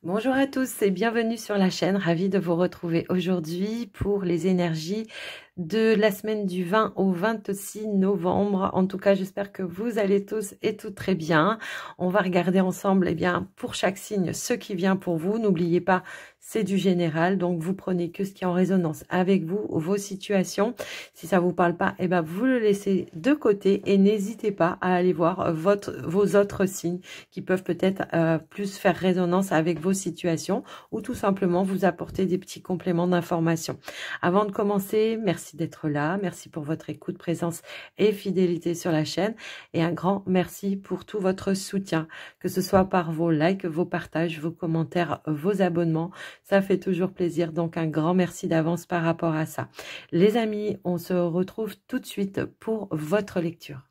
Bonjour à tous et bienvenue sur la chaîne, ravie de vous retrouver aujourd'hui pour les énergies de la semaine du 20 au 26 novembre. En tout cas, j'espère que vous allez tous et toutes très bien. On va regarder ensemble, pour chaque signe, ce qui vient pour vous. N'oubliez pas, c'est du général, donc vous prenez que ce qui est en résonance avec vous, vos situations. Si ça vous parle pas, vous le laissez de côté et n'hésitez pas à aller voir vos autres signes qui peuvent peut-être plus faire résonance avec vos situations ou tout simplement vous apporter des petits compléments d'information. Avant de commencer, merci d'être là, merci pour votre écoute, présence et fidélité sur la chaîne et un grand merci pour tout votre soutien, que ce soit par vos likes, vos partages, vos commentaires, vos abonnements, ça fait toujours plaisir, donc un grand merci d'avance par rapport à ça. Les amis, on se retrouve tout de suite pour votre lecture.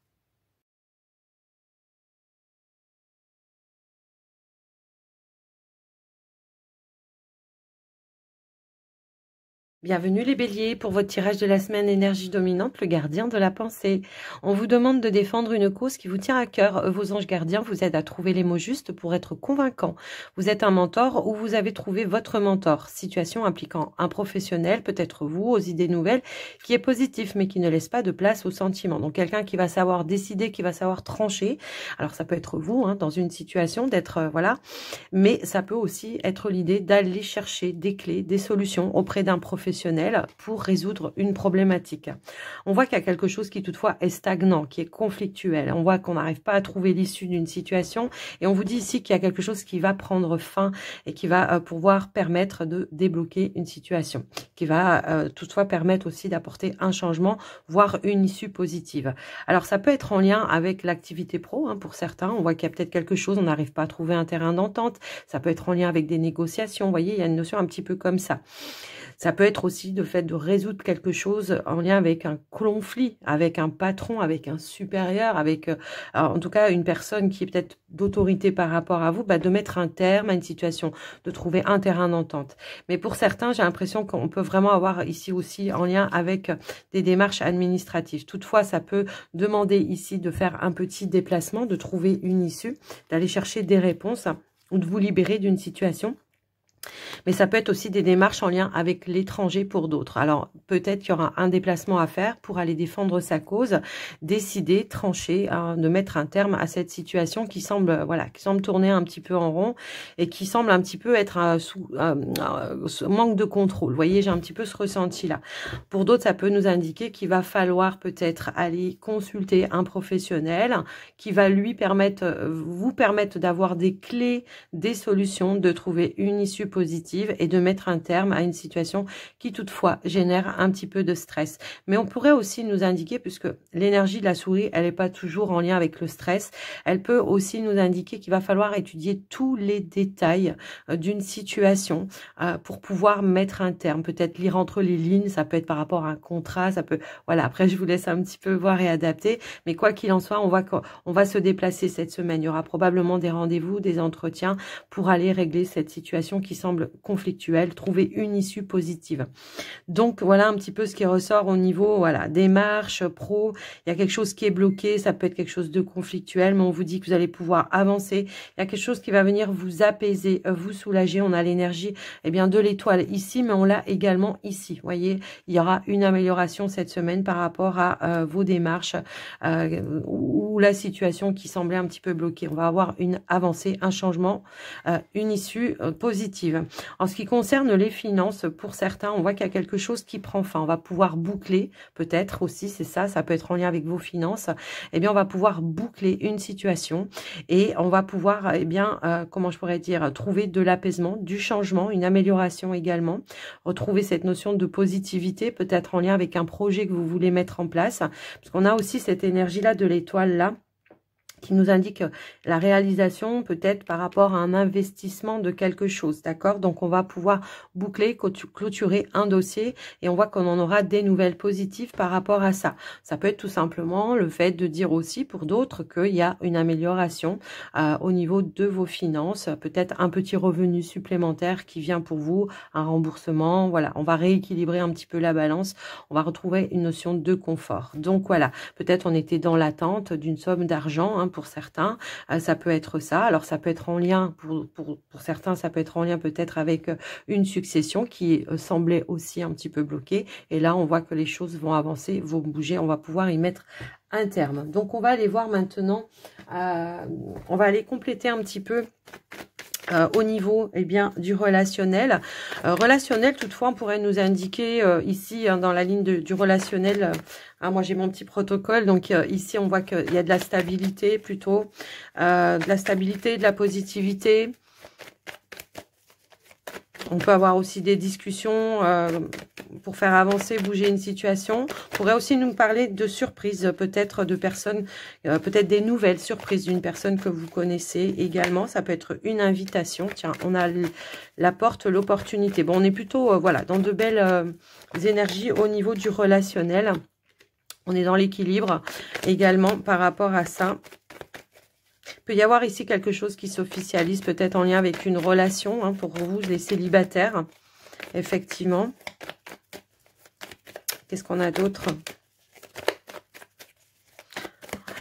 Bienvenue les béliers pour votre tirage de la semaine énergie dominante, le gardien de la pensée. On vous demande de défendre une cause qui vous tient à cœur. Vos anges gardiens vous aident à trouver les mots justes pour être convaincant. Vous êtes un mentor ou vous avez trouvé votre mentor. Situation impliquant un professionnel, peut-être vous, aux idées nouvelles, qui est positif mais qui ne laisse pas de place aux sentiments. Donc quelqu'un qui va savoir décider, qui va savoir trancher. Alors ça peut être vous dans une situation d'être, voilà. Mais ça peut aussi être l'idée d'aller chercher des clés, des solutions auprès d'un professionnel pour résoudre une problématique. On voit qu'il y a quelque chose qui toutefois est stagnant, qui est conflictuel. On voit qu'on n'arrive pas à trouver l'issue d'une situation et on vous dit ici qu'il y a quelque chose qui va prendre fin et qui va pouvoir permettre de débloquer une situation, qui va toutefois permettre aussi d'apporter un changement, voire une issue positive. Alors ça peut être en lien avec l'activité pro, pour certains. On voit qu'il y a peut-être quelque chose, on n'arrive pas à trouver un terrain d'entente. Ça peut être en lien avec des négociations. Vous voyez, il y a une notion un petit peu comme ça. Ça peut être aussi le fait de résoudre quelque chose en lien avec un conflit, avec un patron, avec un supérieur, avec en tout cas une personne qui est peut-être d'autorité par rapport à vous, de mettre un terme à une situation, de trouver un terrain d'entente. Mais pour certains, j'ai l'impression qu'on peut vraiment avoir ici aussi en lien avec des démarches administratives. Toutefois, ça peut demander ici de faire un petit déplacement, de trouver une issue, d'aller chercher des réponses ou de vous libérer d'une situation. Mais ça peut être aussi des démarches en lien avec l'étranger pour d'autres. Alors, peut-être qu'il y aura un déplacement à faire pour aller défendre sa cause, décider, trancher, de mettre un terme à cette situation qui semble, qui semble tourner un petit peu en rond et qui semble un petit peu être sous manque de contrôle. Vous voyez, j'ai un petit peu ce ressenti-là. Pour d'autres, ça peut nous indiquer qu'il va falloir peut-être aller consulter un professionnel qui va lui permettre, vous permettre d'avoir des clés, des solutions, de trouver une issue positive et de mettre un terme à une situation qui toutefois génère un petit peu de stress. Mais on pourrait aussi nous indiquer, puisque l'énergie de la souris, elle n'est pas toujours en lien avec le stress, elle peut aussi nous indiquer qu'il va falloir étudier tous les détails d'une situation pour pouvoir mettre un terme. Peut-être lire entre les lignes, ça peut être par rapport à un contrat, ça peut... Voilà, après je vous laisse un petit peu voir et adapter. Mais quoi qu'il en soit, on voit qu'on va se déplacer cette semaine. Il y aura probablement des rendez-vous, des entretiens pour aller régler cette situation qui semble conflictuelle, trouver une issue positive. Donc voilà un petit peu ce qui ressort au niveau démarche pro. Il y a quelque chose qui est bloqué, ça peut être quelque chose de conflictuel, mais on vous dit que vous allez pouvoir avancer. Il y a quelque chose qui va venir vous apaiser, vous soulager. On a l'énergie de l'étoile ici, mais on l'a également ici. Vous voyez, il y aura une amélioration cette semaine par rapport à vos démarches ou la situation qui semblait un petit peu bloquée. On va avoir une avancée, un changement, une issue positive. En ce qui concerne les finances, pour certains, on voit qu'il y a quelque chose qui prend fin. On va pouvoir boucler, peut-être aussi, c'est ça, ça peut être en lien avec vos finances. On va pouvoir boucler une situation et on va pouvoir, comment je pourrais dire, trouver de l'apaisement, du changement, une amélioration également. Retrouver cette notion de positivité, peut-être en lien avec un projet que vous voulez mettre en place. Parce qu'on a aussi cette énergie-là de l'étoile-là, qui nous indique la réalisation peut-être par rapport à un investissement de quelque chose, d'accord? Donc, on va pouvoir boucler, clôturer un dossier et on voit qu'on en aura des nouvelles positives par rapport à ça. Ça peut être tout simplement le fait de dire aussi pour d'autres qu'il y a une amélioration au niveau de vos finances, peut-être un petit revenu supplémentaire qui vient pour vous, un remboursement, voilà. On va rééquilibrer un petit peu la balance, on va retrouver une notion de confort. Donc, voilà, peut-être on était dans l'attente d'une somme d'argent, hein, pour certains. Ça peut être ça. Alors, ça peut être en lien, pour certains, ça peut être en lien peut-être avec une succession qui semblait aussi un petit peu bloquée. Et là, on voit que les choses vont avancer, vont bouger. On va pouvoir y mettre un terme. Donc, on va aller voir maintenant, on va aller compléter un petit peu au niveau du relationnel. Relationnel, toutefois, on pourrait nous indiquer ici, dans la ligne du relationnel, moi j'ai mon petit protocole, donc ici on voit qu'il y a de la stabilité plutôt, de la stabilité, de la positivité. On peut avoir aussi des discussions pour faire avancer, bouger une situation. On pourrait aussi nous parler de surprises, peut-être de personnes, peut-être des nouvelles surprises d'une personne que vous connaissez également. Ça peut être une invitation. Tiens, on a la porte, l'opportunité. Bon, on est plutôt voilà, dans de belles énergies au niveau du relationnel. On est dans l'équilibre également par rapport à ça. Il peut y avoir ici quelque chose qui s'officialise, peut-être en lien avec une relation, hein, pour vous, les célibataires, effectivement. Qu'est-ce qu'on a d'autre ?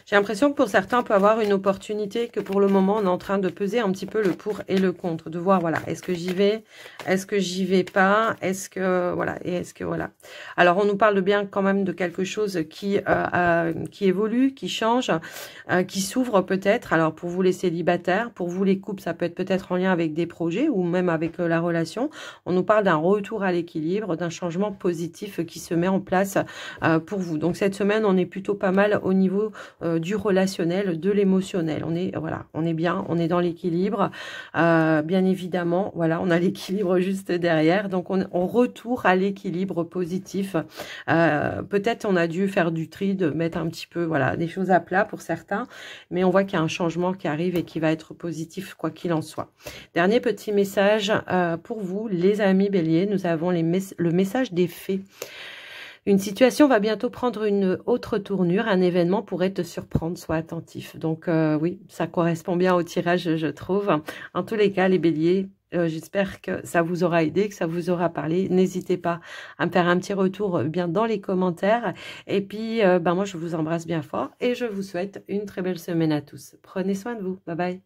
J'ai l'impression que pour certains, on peut avoir une opportunité, que pour le moment, on est en train de peser un petit peu le pour et le contre, de voir, voilà, est-ce que j'y vais, est-ce que j'y vais pas, est-ce que, voilà, et est-ce que, voilà. Alors, on nous parle bien quand même de quelque chose qui évolue, qui change, qui s'ouvre peut-être. Alors, pour vous les célibataires, pour vous les couples, ça peut être peut-être en lien avec des projets ou même avec la relation. On nous parle d'un retour à l'équilibre, d'un changement positif qui se met en place pour vous. Donc, cette semaine, on est plutôt pas mal au niveau du relationnel, de l'émotionnel. On est, voilà, on est bien, on est dans l'équilibre. Bien évidemment, voilà, on a l'équilibre juste derrière. Donc, on retourne à l'équilibre positif. Peut-être on a dû faire du tri, de mettre un petit peu, voilà, des choses à plat pour certains. Mais on voit qu'il y a un changement qui arrive et qui va être positif, quoi qu'il en soit. Dernier petit message pour vous, les amis béliers. Nous avons le message des fées. Une situation va bientôt prendre une autre tournure. Un événement pourrait te surprendre. Sois attentif. Donc oui, ça correspond bien au tirage, je trouve. En tous les cas, les béliers, j'espère que ça vous aura aidé, que ça vous aura parlé. N'hésitez pas à me faire un petit retour bien dans les commentaires. Et puis, moi, je vous embrasse bien fort et je vous souhaite une très belle semaine à tous. Prenez soin de vous. Bye bye.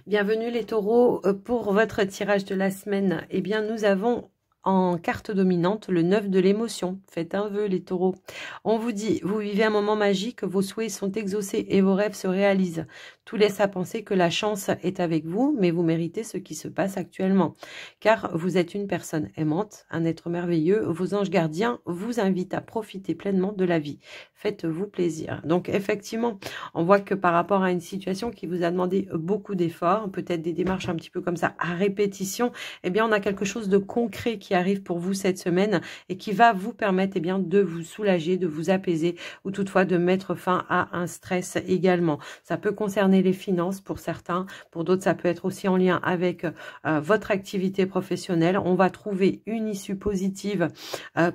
Bienvenue les taureaux, pour votre tirage de la semaine. Eh bien, nous avons en carte dominante le 9 de l'émotion. Faites un vœu les taureaux. On vous dit, vous vivez un moment magique, vos souhaits sont exaucés et vos rêves se réalisent. Tout laisse à penser que la chance est avec vous, mais vous méritez ce qui se passe actuellement. Car vous êtes une personne aimante, un être merveilleux. Vos anges gardiens vous invitent à profiter pleinement de la vie. Faites-vous plaisir. Donc effectivement, on voit que par rapport à une situation qui vous a demandé beaucoup d'efforts, peut-être des démarches un petit peu comme ça à répétition, eh bien on a quelque chose de concret qui arrive pour vous cette semaine et qui va vous permettre eh bien de vous soulager, de vous apaiser ou toutefois de mettre fin à un stress également. Ça peut concerner les finances pour certains, pour d'autres ça peut être aussi en lien avec votre activité professionnelle. On va trouver une issue positive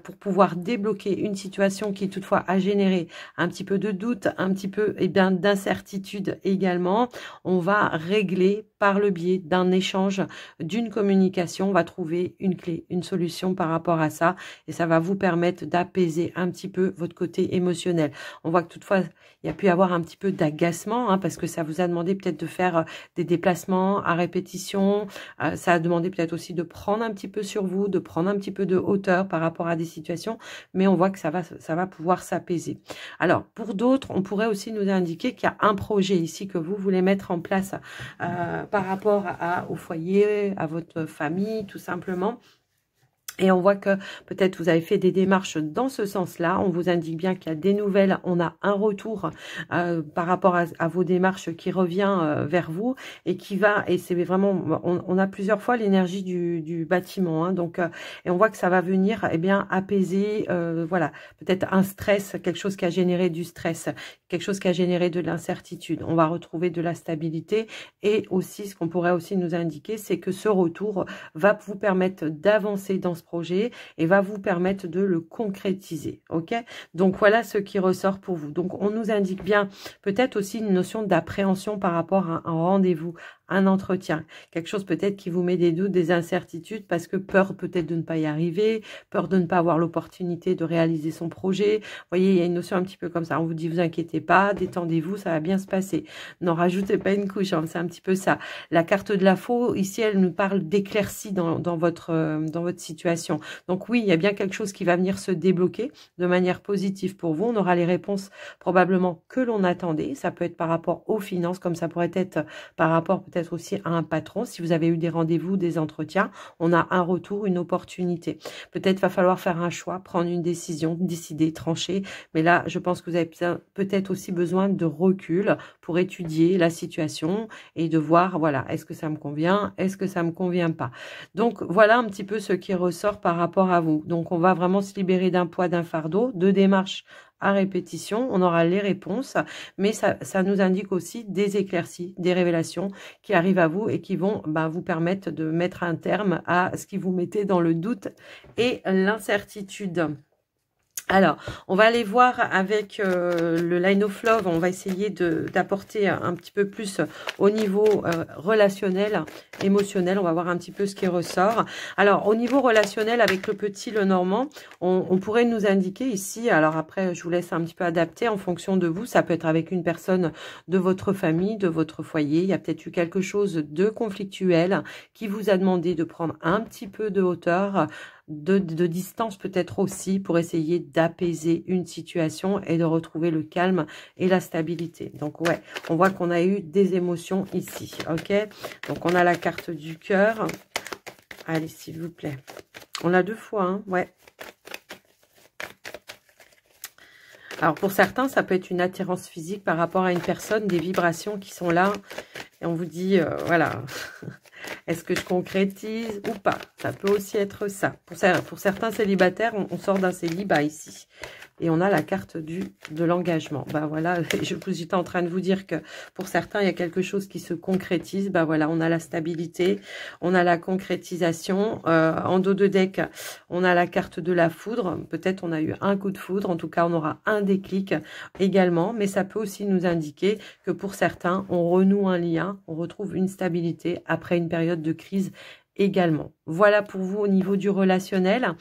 pour pouvoir débloquer une situation qui toutefois a généré un petit peu de doute, un petit peu eh bien d'incertitude également. On va régler par le biais d'un échange, d'une communication, on va trouver une clé, une solution par rapport à ça et ça va vous permettre d'apaiser un petit peu votre côté émotionnel. On voit que toutefois, il y a pu y avoir un petit peu d'agacement parce que ça vous a demandé peut-être de faire des déplacements à répétition. Ça a demandé peut-être aussi de prendre un petit peu sur vous, de prendre un petit peu de hauteur par rapport à des situations, mais on voit que ça va pouvoir s'apaiser. Alors, pour d'autres, on pourrait aussi nous indiquer qu'il y a un projet ici que vous voulez mettre en place par rapport au foyer, à votre famille, tout simplement. Et on voit que peut-être vous avez fait des démarches dans ce sens-là. On vous indique bien qu'il y a des nouvelles. On a un retour par rapport à vos démarches qui revient vers vous et qui va, et c'est vraiment, on a plusieurs fois l'énergie du bâtiment. Hein, donc, et on voit que ça va venir eh bien apaiser, voilà, peut-être un stress, quelque chose qui a généré du stress, quelque chose qui a généré de l'incertitude. On va retrouver de la stabilité et aussi, ce qu'on pourrait aussi nous indiquer, c'est que ce retour va vous permettre d'avancer dans ce projet et va vous permettre de le concrétiser. Ok, donc voilà ce qui ressort pour vous. Donc on nous indique bien peut-être aussi une notion d'appréhension par rapport à un rendez-vous un entretien. Quelque chose peut-être qui vous met des doutes, des incertitudes, parce que peur peut-être de ne pas y arriver, peur de ne pas avoir l'opportunité de réaliser son projet. Vous voyez, il y a une notion un petit peu comme ça. On vous dit, vous inquiétez pas, détendez-vous, ça va bien se passer. Non, rajoutez pas une couche, hein, c'est un petit peu ça. La carte de la faux, ici, elle nous parle d'éclaircie dans votre situation. Donc oui, il y a bien quelque chose qui va venir se débloquer de manière positive pour vous. On aura les réponses probablement que l'on attendait. Ça peut être par rapport aux finances, comme ça pourrait être par rapport peut-être aussi à un patron. Si vous avez eu des rendez-vous, des entretiens, on a un retour, une opportunité. Peut-être va falloir faire un choix, prendre une décision, décider, trancher. Mais là, je pense que vous avez peut-être aussi besoin de recul pour étudier la situation et de voir, voilà, est-ce que ça me convient, est-ce que ça me convient pas. Donc, voilà un petit peu ce qui ressort par rapport à vous. Donc, on va vraiment se libérer d'un poids, d'un fardeau, de démarches à répétition, on aura les réponses, mais ça nous indique aussi des éclaircies, des révélations qui arrivent à vous et qui vont vous permettre de mettre un terme à ce qui vous mettait dans le doute et l'incertitude. Alors, on va aller voir avec le Line of Love, on va essayer d'apporter un petit peu plus au niveau relationnel, émotionnel, on va voir un petit peu ce qui ressort. Alors, au niveau relationnel, avec le petit Lenormand, on pourrait nous indiquer ici, alors après, je vous laisse un petit peu adapter en fonction de vous, ça peut être avec une personne de votre famille, de votre foyer, il y a peut-être eu quelque chose de conflictuel qui vous a demandé de prendre un petit peu de hauteur, de distance peut-être aussi pour essayer d'apaiser une situation et de retrouver le calme et la stabilité. Donc ouais, on voit qu'on a eu des émotions ici, ok? Donc on a la carte du cœur. Allez, s'il vous plaît. On l'a 2 fois, hein, ouais. Alors pour certains, ça peut être une attirance physique par rapport à une personne, des vibrations qui sont là. Et on vous dit, voilà, est-ce que je concrétise ou pas? Ça peut aussi être ça. Pour certains célibataires, on sort d'un célibat ici. Et on a la carte de l'engagement. Voilà, j'étais en train de vous dire que pour certains, il y a quelque chose qui se concrétise. Voilà, on a la stabilité, on a la concrétisation. En dos de deck, on a la carte de la foudre. Peut-être on a eu un coup de foudre. En tout cas, on aura un déclic également. Mais ça peut aussi nous indiquer que pour certains, on renoue un lien, on retrouve une stabilité après une période de crise également. Voilà pour vous au niveau du relationnel.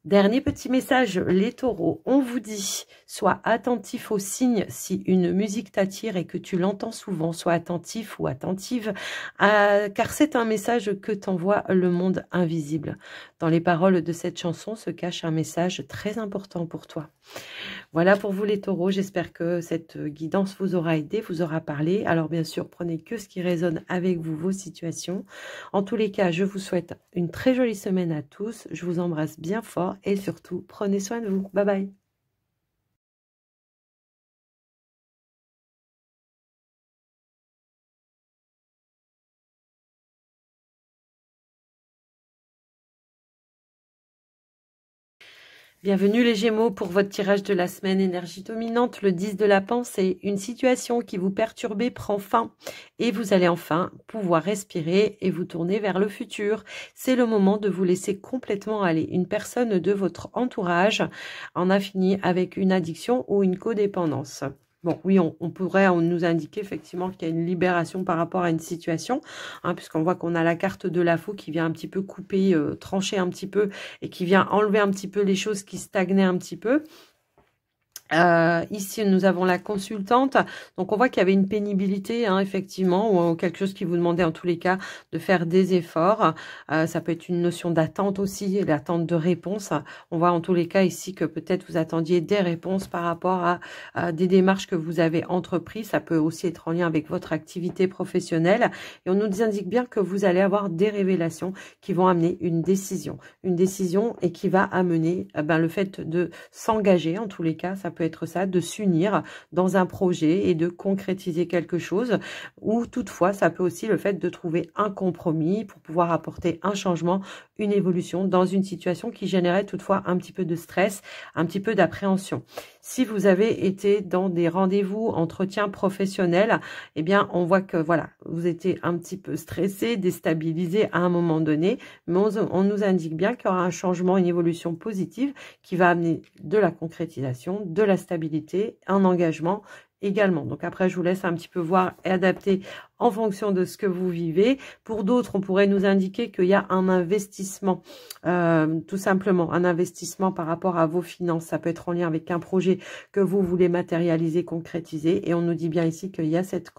Dernier petit message, les taureaux, on vous dit, sois attentif aux signes si une musique t'attire et que tu l'entends souvent, sois attentif ou attentive, car c'est un message que t'envoie le monde invisible. Dans les paroles de cette chanson se cache un message très important pour toi. Voilà pour vous les taureaux, j'espère que cette guidance vous aura aidé, vous aura parlé. Alors bien sûr, prenez que ce qui résonne avec vous, vos situations. En tous les cas, je vous souhaite une très jolie semaine à tous. Je vous embrasse bien fort et surtout, prenez soin de vous. Bye bye. Bienvenue les Gémeaux pour votre tirage de la semaine énergie dominante, le 10 de la pensée. Une situation qui vous perturbait prend fin et vous allez enfin pouvoir respirer et vous tourner vers le futur. C'est le moment de vous laisser complètement aller. Une personne de votre entourage en a fini avec une addiction ou une codépendance. Bon, oui, on pourrait nous indiquer effectivement qu'il y a une libération par rapport à une situation, hein, puisqu'on voit qu'on a la carte de la faux qui vient un petit peu couper, trancher un petit peu et qui vient enlever un petit peu les choses qui stagnaient un petit peu. Ici, nous avons la consultante. Donc, on voit qu'il y avait une pénibilité, hein, effectivement, ou quelque chose qui vous demandait en tous les cas de faire des efforts. Ça peut être une notion d'attente aussi, l'attente de réponse. On voit en tous les cas ici que peut-être vous attendiez des réponses par rapport à des démarches que vous avez entreprises. Ça peut aussi être en lien avec votre activité professionnelle. Et on nous indique bien que vous allez avoir des révélations qui vont amener une décision et qui va amener le fait de s'engager, en tous les cas, ça peut être ça, de s'unir dans un projet et de concrétiser quelque chose, ou toutefois ça peut aussi le fait de trouver un compromis pour pouvoir apporter un changement, une évolution dans une situation qui générait toutefois un petit peu de stress, un petit peu d'appréhension. Si vous avez été dans des rendez-vous, entretiens professionnels, eh bien on voit que voilà, vous étiez un petit peu stressé, déstabilisé à un moment donné, mais on nous indique bien qu'il y aura un changement, une évolution positive qui va amener de la concrétisation, de la stabilité, un engagement également. Donc après, je vous laisse un petit peu voir et adapter en fonction de ce que vous vivez. Pour d'autres, on pourrait nous indiquer qu'il y a un investissement, tout simplement, un investissement par rapport à vos finances. Ça peut être en lien avec un projet que vous voulez matérialiser, concrétiser. Et on nous dit bien ici qu'il y a cette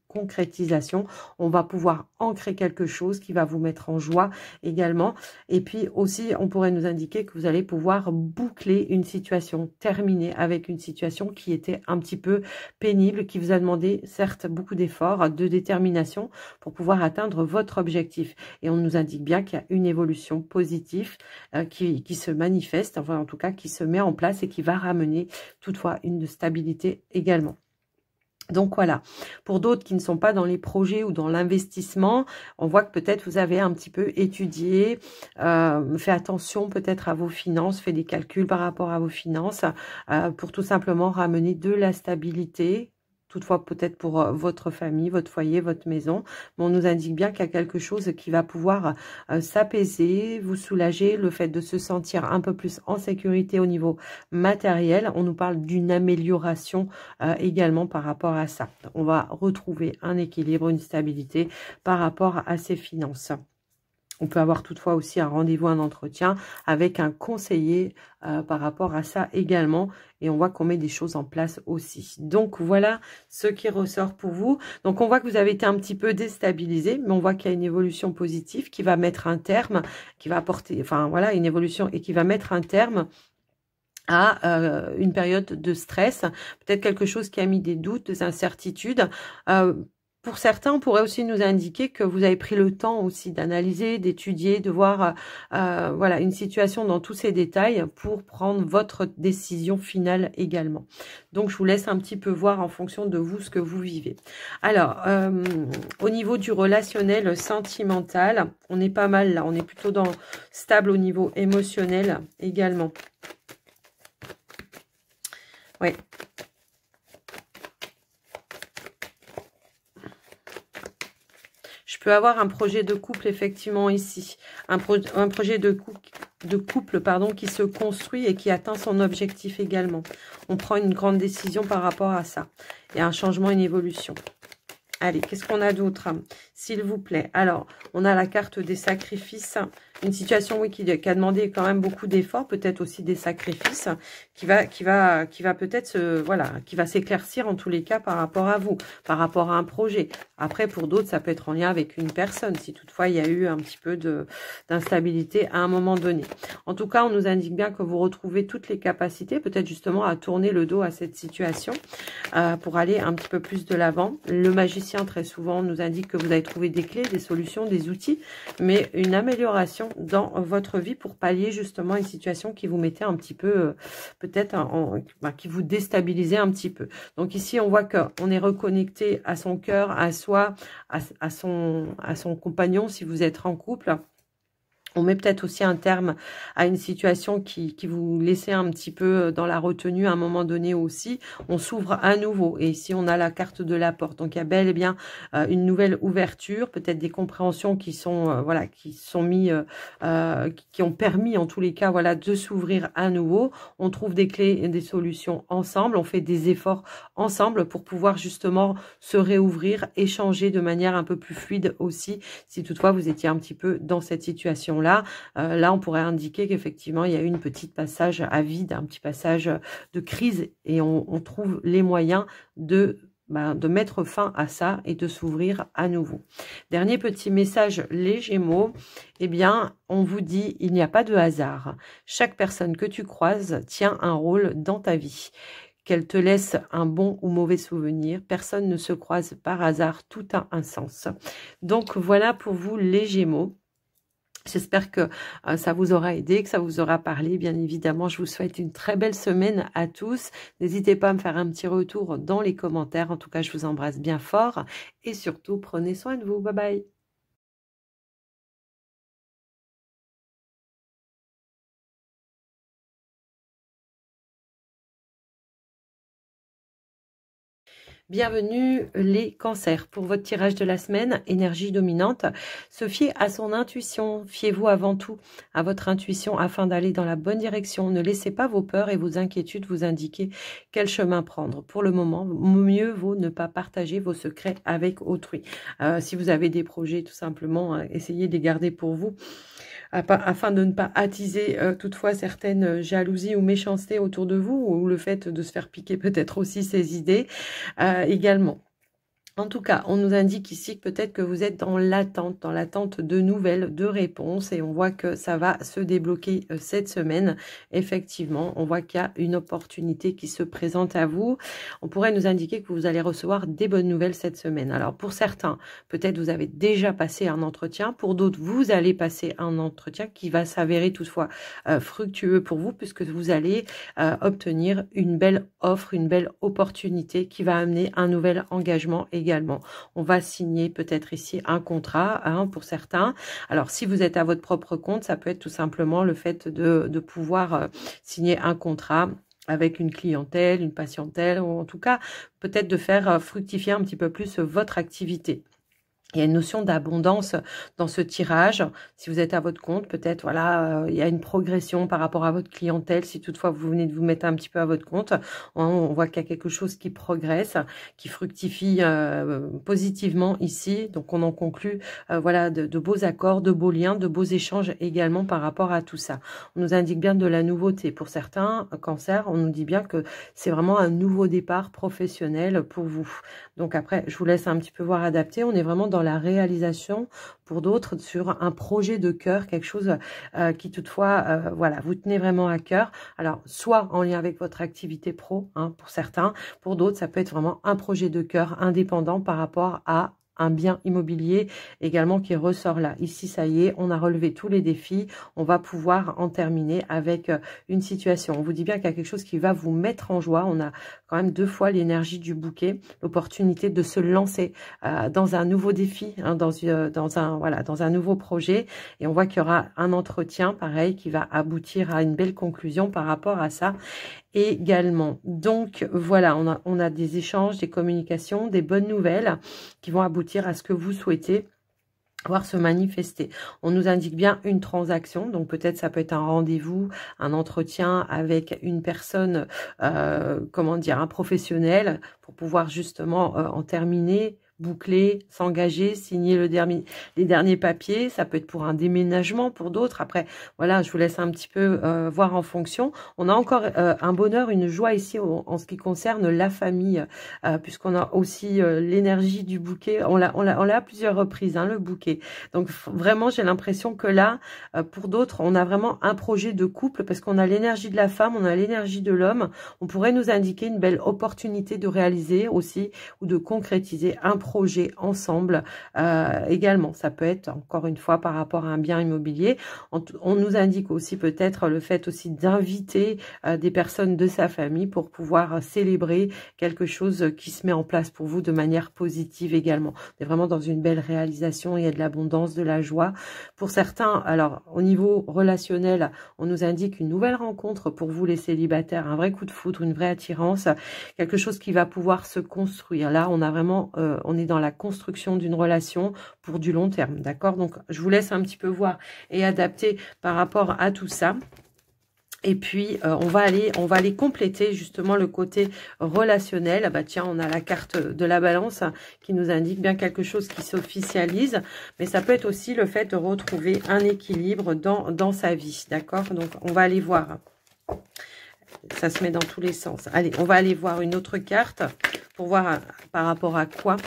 concrétisation. On va pouvoir ancrer quelque chose qui va vous mettre en joie également. Et puis aussi, on pourrait nous indiquer que vous allez pouvoir boucler une situation, terminer avec une situation qui était un petit peu pénible, qui vous a demandé certes beaucoup d'efforts, de détermination pour pouvoir atteindre votre objectif. Et on nous indique bien qu'il y a une évolution positive qui se manifeste, enfin en tout cas qui se met en place et qui va ramener toutefois une stabilité également. Donc voilà, pour d'autres qui ne sont pas dans les projets ou dans l'investissement, on voit que peut-être vous avez un petit peu étudié, fait attention peut-être à vos finances, fait des calculs par rapport à vos finances pour tout simplement ramener de la stabilité. Toutefois, peut-être pour votre famille, votre foyer, votre maison. Mais on nous indique bien qu'il y a quelque chose qui va pouvoir s'apaiser, vous soulager, le fait de se sentir un peu plus en sécurité au niveau matériel. On nous parle d'une amélioration également par rapport à ça. On va retrouver un équilibre, une stabilité par rapport à ses finances. On peut avoir toutefois aussi un rendez-vous, un entretien avec un conseiller par rapport à ça également. Et on voit qu'on met des choses en place aussi. Donc voilà ce qui ressort pour vous. Donc on voit que vous avez été un petit peu déstabilisé, mais on voit qu'il y a une évolution positive qui va mettre un terme, qui va apporter, enfin voilà, une évolution et qui va mettre un terme à une période de stress, peut-être quelque chose qui a mis des doutes, des incertitudes. Pour certains, on pourrait aussi nous indiquer que vous avez pris le temps aussi d'analyser, d'étudier, de voir voilà, une situation dans tous ses détails pour prendre votre décision finale également. Donc, je vous laisse un petit peu voir en fonction de vous ce que vous vivez. Alors, au niveau du relationnel sentimental, on est pas mal là. On est plutôt dans stable au niveau émotionnel également. Oui. Je peux avoir un projet de couple, effectivement, ici. Un projet de couple, pardon, qui se construit et qui atteint son objectif également. On prend une grande décision par rapport à ça. Il y a un changement, une évolution. Allez, qu'est-ce qu'on a d'autre, s'il vous plaît? Alors, on a la carte des sacrifices. Une situation, oui, qui a demandé quand même beaucoup d'efforts, peut-être aussi des sacrifices, qui va peut-être voilà, qui va s'éclaircir en tous les cas par rapport à vous, par rapport à un projet. Après, pour d'autres, ça peut être en lien avec une personne, si toutefois il y a eu un petit peu d'instabilité à un moment donné. En tout cas, on nous indique bien que vous retrouvez toutes les capacités, peut-être justement à tourner le dos à cette situation pour aller un petit peu plus de l'avant. Le magicien, très souvent, nous indique que vous avez trouvé des clés, des solutions, des outils, mais une amélioration dans votre vie pour pallier justement une situation qui vous mettait un petit peu, peut-être, qui vous déstabilisait un petit peu. Donc ici, on voit qu'on est reconnecté à son cœur, à soi, à son compagnon, si vous êtes en couple. On met peut-être aussi un terme à une situation qui vous laissait un petit peu dans la retenue à un moment donné aussi. On s'ouvre à nouveau. Et ici, on a la carte de la porte. Donc, il y a bel et bien une nouvelle ouverture, peut-être des compréhensions qui sont, voilà, qui ont permis, en tous les cas, voilà, de s'ouvrir à nouveau. On trouve des clés et des solutions ensemble. On fait des efforts ensemble pour pouvoir justement se réouvrir, échanger de manière un peu plus fluide aussi, si toutefois vous étiez un petit peu dans cette situation-là. Là, on pourrait indiquer qu'effectivement, il y a eu un petit passage à vide, un petit passage de crise et on trouve les moyens de mettre fin à ça et de s'ouvrir à nouveau. Dernier petit message, les Gémeaux, eh bien, on vous dit, il n'y a pas de hasard. Chaque personne que tu croises tient un rôle dans ta vie. Qu'elle te laisse un bon ou mauvais souvenir, personne ne se croise par hasard, tout a un sens. Donc, voilà pour vous, les Gémeaux. J'espère que ça vous aura aidé, que ça vous aura parlé. Bien évidemment, je vous souhaite une très belle semaine à tous. N'hésitez pas à me faire un petit retour dans les commentaires. En tout cas, je vous embrasse bien fort. Et surtout, prenez soin de vous. Bye bye. Bienvenue les cancers. Pour votre tirage de la semaine, énergie dominante, se fier à son intuition. Fiez-vous avant tout à votre intuition afin d'aller dans la bonne direction. Ne laissez pas vos peurs et vos inquiétudes vous indiquer quel chemin prendre. Pour le moment, mieux vaut ne pas partager vos secrets avec autrui. Si vous avez des projets, tout simplement, essayez de les garder pour vous, afin de ne pas attiser toutefois certaines jalousies ou méchancetés autour de vous, ou le fait de se faire piquer peut-être aussi ses idées également. En tout cas, on nous indique ici que peut-être que vous êtes dans l'attente de nouvelles, de réponses, et on voit que ça va se débloquer cette semaine. Effectivement, on voit qu'il y a une opportunité qui se présente à vous. On pourrait nous indiquer que vous allez recevoir des bonnes nouvelles cette semaine. Alors pour certains, peut-être vous avez déjà passé un entretien. Pour d'autres, vous allez passer un entretien qui va s'avérer toutefois fructueux pour vous, puisque vous allez obtenir une belle offre, une belle opportunité qui va amener un nouvel engagement également. On va signer peut-être ici un contrat pour certains. Alors, si vous êtes à votre propre compte, ça peut être tout simplement le fait de pouvoir signer un contrat avec une clientèle, une patientèle, ou en tout cas, peut-être de faire fructifier un petit peu plus votre activité. Il y a une notion d'abondance dans ce tirage. Si vous êtes à votre compte, peut-être, voilà, il y a une progression par rapport à votre clientèle. Si toutefois vous venez de vous mettre un petit peu à votre compte, on voit qu'il y a quelque chose qui progresse, qui fructifie positivement ici. Donc, on en conclut, voilà, de beaux accords, de beaux liens, de beaux échanges également par rapport à tout ça. On nous indique bien de la nouveauté. Pour certains cancers, on nous dit bien que c'est vraiment un nouveau départ professionnel pour vous. Donc après, je vous laisse un petit peu voir adapter. On est vraiment dans la réalisation, pour d'autres, sur un projet de cœur, quelque chose qui toutefois, voilà, vous tenez vraiment à cœur. Alors, soit en lien avec votre activité pro, pour certains, pour d'autres, ça peut être vraiment un projet de cœur indépendant par rapport à un bien immobilier également qui ressort là. Ici, ça y est, on a relevé tous les défis. On va pouvoir en terminer avec une situation. On vous dit bien qu'il y a quelque chose qui va vous mettre en joie. On a quand même 2 fois l'énergie du bouquet, l'opportunité de se lancer dans un nouveau défi, dans un nouveau projet. Et on voit qu'il y aura un entretien, pareil, qui va aboutir à une belle conclusion par rapport à ça également. Donc voilà, on a des échanges, des communications, des bonnes nouvelles qui vont aboutir à ce que vous souhaitez voir se manifester. On nous indique bien une transaction, donc peut-être ça peut être un rendez-vous, un entretien avec une personne, comment dire, un professionnel, pour pouvoir justement en terminer, boucler, s'engager, signer les derniers papiers. Ça peut être pour un déménagement, pour d'autres. Après, voilà, je vous laisse un petit peu voir en fonction. On a encore un bonheur, une joie ici en ce qui concerne la famille, puisqu'on a aussi l'énergie du bouquet. On l'a à plusieurs reprises, le bouquet. Donc vraiment, j'ai l'impression que là, pour d'autres, on a vraiment un projet de couple, parce qu'on a l'énergie de la femme, on a l'énergie de l'homme. On pourrait nous indiquer une belle opportunité de réaliser aussi, ou de concrétiser un projet ensemble également. Ça peut être, encore une fois, par rapport à un bien immobilier. On nous indique aussi peut-être le fait aussi d'inviter des personnes de sa famille pour pouvoir célébrer quelque chose qui se met en place pour vous de manière positive également. On est vraiment dans une belle réalisation, il y a de l'abondance, de la joie. Pour certains, alors au niveau relationnel, on nous indique une nouvelle rencontre pour vous les célibataires, un vrai coup de foudre, une vraie attirance, quelque chose qui va pouvoir se construire. Là, on a vraiment, on est dans la construction d'une relation pour du long terme, d'accord? Donc, je vous laisse un petit peu voir et adapter par rapport à tout ça. Et puis, on va aller compléter justement le côté relationnel. Bah tiens, on a la carte de la balance qui nous indique bien quelque chose qui s'officialise. Mais ça peut être aussi le fait de retrouver un équilibre dans sa vie, d'accord? Donc, on va aller voir. Ça se met dans tous les sens. Allez, on va aller voir une autre carte pour voir par rapport à quoi.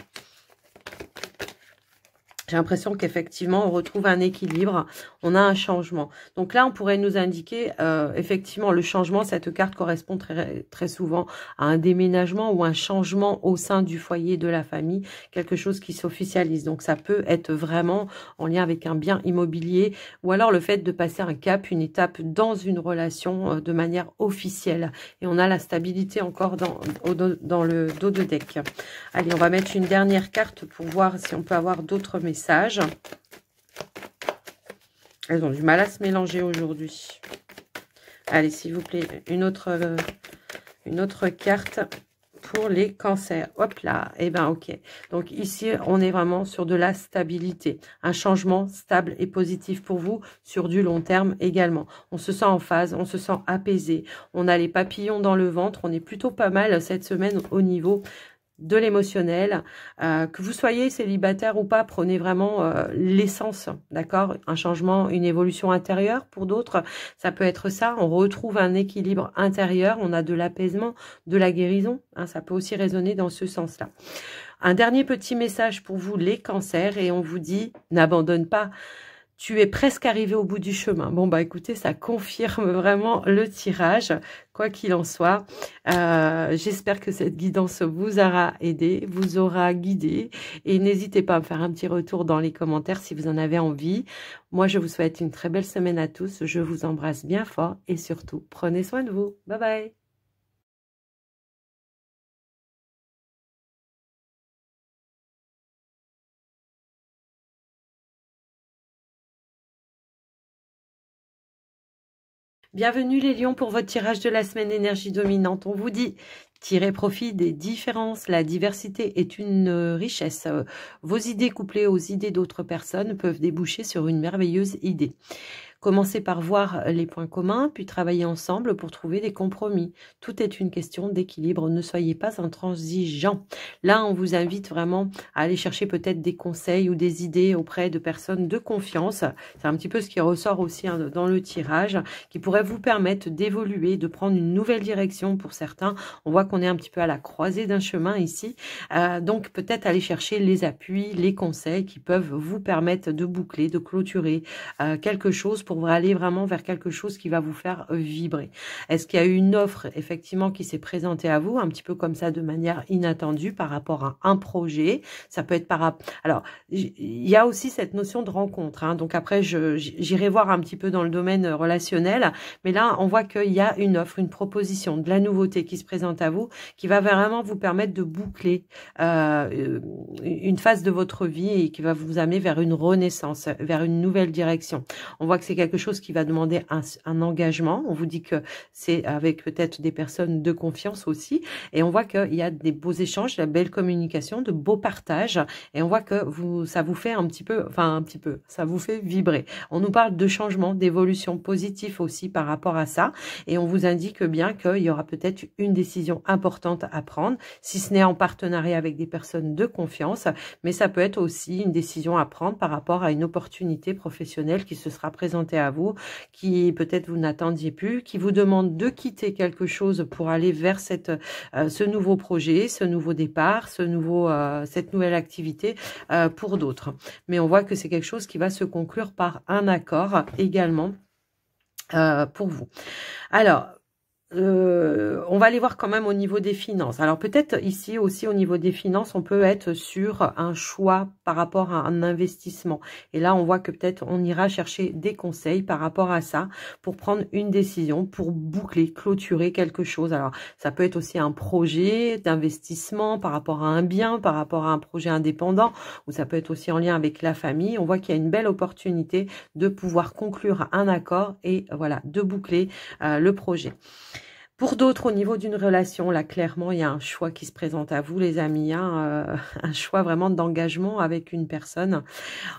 J'ai l'impression qu'effectivement, on retrouve un équilibre, on a un changement. Donc là, on pourrait nous indiquer, effectivement, le changement, cette carte correspond très souvent à un déménagement ou un changement au sein du foyer de la famille, quelque chose qui s'officialise. Donc ça peut être vraiment en lien avec un bien immobilier, ou alors le fait de passer un cap, une étape dans une relation de manière officielle. Et on a la stabilité encore dans le dos de deck. Allez, on va mettre une dernière carte pour voir si on peut avoir d'autres messages. Elles ont du mal à se mélanger aujourd'hui. Allez, s'il vous plaît, une autre carte pour les cancers. Hop là, et ben ok. Donc ici, on est vraiment sur de la stabilité. Un changement stable et positif pour vous sur du long terme également. On se sent en phase, on se sent apaisé. On a les papillons dans le ventre. On est plutôt pas mal cette semaine au niveau de l'émotionnel. Que vous soyez célibataire ou pas, prenez vraiment l'essence, d'accord? Un changement, une évolution intérieure. Pour d'autres, ça peut être ça. On retrouve un équilibre intérieur. On a de l'apaisement, de la guérison. Hein, ça peut aussi résonner dans ce sens-là. Un dernier petit message pour vous, les cancers, et on vous dit, n'abandonne pas. Tu es presque arrivé au bout du chemin. Bon, bah écoutez, ça confirme vraiment le tirage, quoi qu'il en soit. J'espère que cette guidance vous aura aidé, vous aura guidé. Et n'hésitez pas à me faire un petit retour dans les commentaires si vous en avez envie. Moi, je vous souhaite une très belle semaine à tous. Je vous embrasse bien fort et surtout, prenez soin de vous. Bye bye. Bienvenue les lions pour votre tirage de la semaine énergie dominante. On vous dit, tirez profit des différences. La diversité est une richesse. Vos idées couplées aux idées d'autres personnes peuvent déboucher sur une merveilleuse idée. Commencez par voir les points communs, puis travailler ensemble pour trouver des compromis. Tout est une question d'équilibre. Ne soyez pas intransigeants. Là, on vous invite vraiment à aller chercher peut-être des conseils ou des idées auprès de personnes de confiance. C'est un petit peu ce qui ressort aussi dans le tirage, qui pourrait vous permettre d'évoluer, de prendre une nouvelle direction pour certains. On voit qu'on est un petit peu à la croisée d'un chemin ici. Donc, peut-être aller chercher les appuis, les conseils qui peuvent vous permettre de boucler, de clôturer quelque chose pour aller vraiment vers quelque chose qui va vous faire vibrer. Est-ce qu'il y a eu une offre effectivement qui s'est présentée à vous, un petit peu comme ça de manière inattendue par rapport à un projet? Ça peut être par rapport... Alors, il y a aussi cette notion de rencontre. Hein, donc après, j'irai voir un petit peu dans le domaine relationnel. Mais là, on voit qu'il y a une offre, une proposition, de la nouveauté qui se présente à vous, qui va vraiment vous permettre de boucler une phase de votre vie et qui va vous amener vers une renaissance, vers une nouvelle direction. On voit que c'est quelque chose qui va demander un engagement. On vous dit que c'est avec peut-être des personnes de confiance aussi. Et on voit qu'il y a des beaux échanges, de la belle communication, de beaux partages. Et on voit que ça vous fait ça vous fait vibrer. On nous parle de changement, d'évolution positive aussi par rapport à ça. Et on vous indique bien qu'il y aura peut-être une décision importante à prendre, si ce n'est en partenariat avec des personnes de confiance. Mais ça peut être aussi une décision à prendre par rapport à une opportunité professionnelle qui se sera présentée à vous, qui peut-être vous n'attendiez plus, qui vous demande de quitter quelque chose pour aller vers ce nouveau projet, ce nouveau départ, cette nouvelle activité pour d'autres. Mais on voit que c'est quelque chose qui va se conclure par un accord également pour vous. Alors, on va aller voir quand même au niveau des finances. Alors peut-être ici aussi au niveau des finances, on peut être sur un choix par rapport à un investissement. Et là, on voit que peut-être on ira chercher des conseils par rapport à ça pour prendre une décision, pour boucler, clôturer quelque chose. Alors ça peut être aussi un projet d'investissement par rapport à un bien, par rapport à un projet indépendant, ou ça peut être aussi en lien avec la famille. On voit qu'il y a une belle opportunité de pouvoir conclure un accord et voilà, de boucler le projet. Pour d'autres, au niveau d'une relation, là, clairement, il y a un choix qui se présente à vous, les amis, hein, un choix vraiment d'engagement avec une personne.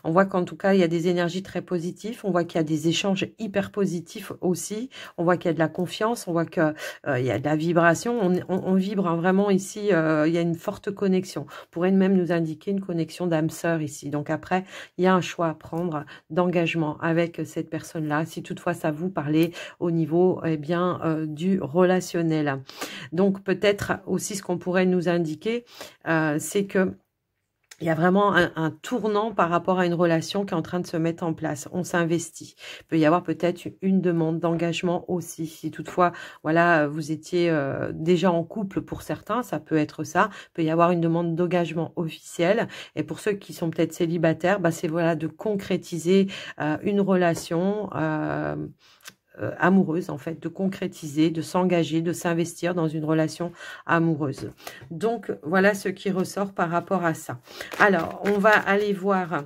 On voit qu'en tout cas, il y a des énergies très positives. On voit qu'il y a des échanges hyper positifs aussi. On voit qu'il y a de la confiance. On voit qu'il y a de la vibration. On vibre hein, vraiment ici. Il y a une forte connexion. On pourrait même nous indiquer une connexion d'âme sœur ici. Donc après, il y a un choix à prendre d'engagement avec cette personne-là. Si toutefois ça vous parlait au niveau du relationnel. Donc peut-être aussi ce qu'on pourrait nous indiquer, c'est que il y a vraiment un tournant par rapport à une relation qui est en train de se mettre en place. On s'investit. Il peut y avoir peut-être une demande d'engagement aussi. Si toutefois, voilà, vous étiez déjà en couple pour certains, ça peut être ça. Il peut y avoir une demande d'engagement officiel. Et pour ceux qui sont peut-être célibataires, bah, c'est voilà de concrétiser une relation amoureuse en fait, de concrétiser, de s'engager, de s'investir dans une relation amoureuse. Donc voilà ce qui ressort par rapport à ça. Alors on va aller voir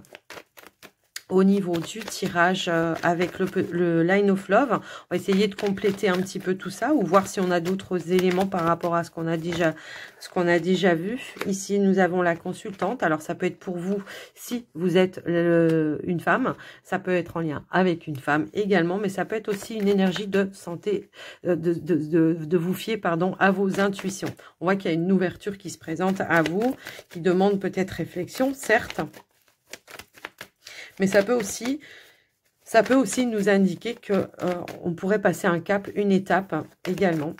au niveau du tirage avec le Line of Love. On va essayer de compléter un petit peu tout ça ou voir si on a d'autres éléments par rapport à ce qu'on a déjà vu. Ici, nous avons la consultante. Alors, ça peut être pour vous si vous êtes une femme. Ça peut être en lien avec une femme également, mais ça peut être aussi une énergie de santé, de vous fier, pardon, à vos intuitions. On voit qu'il y a une ouverture qui se présente à vous, qui demande peut-être réflexion, certes. Mais ça peut aussi nous indiquer que on pourrait passer un cap, une étape également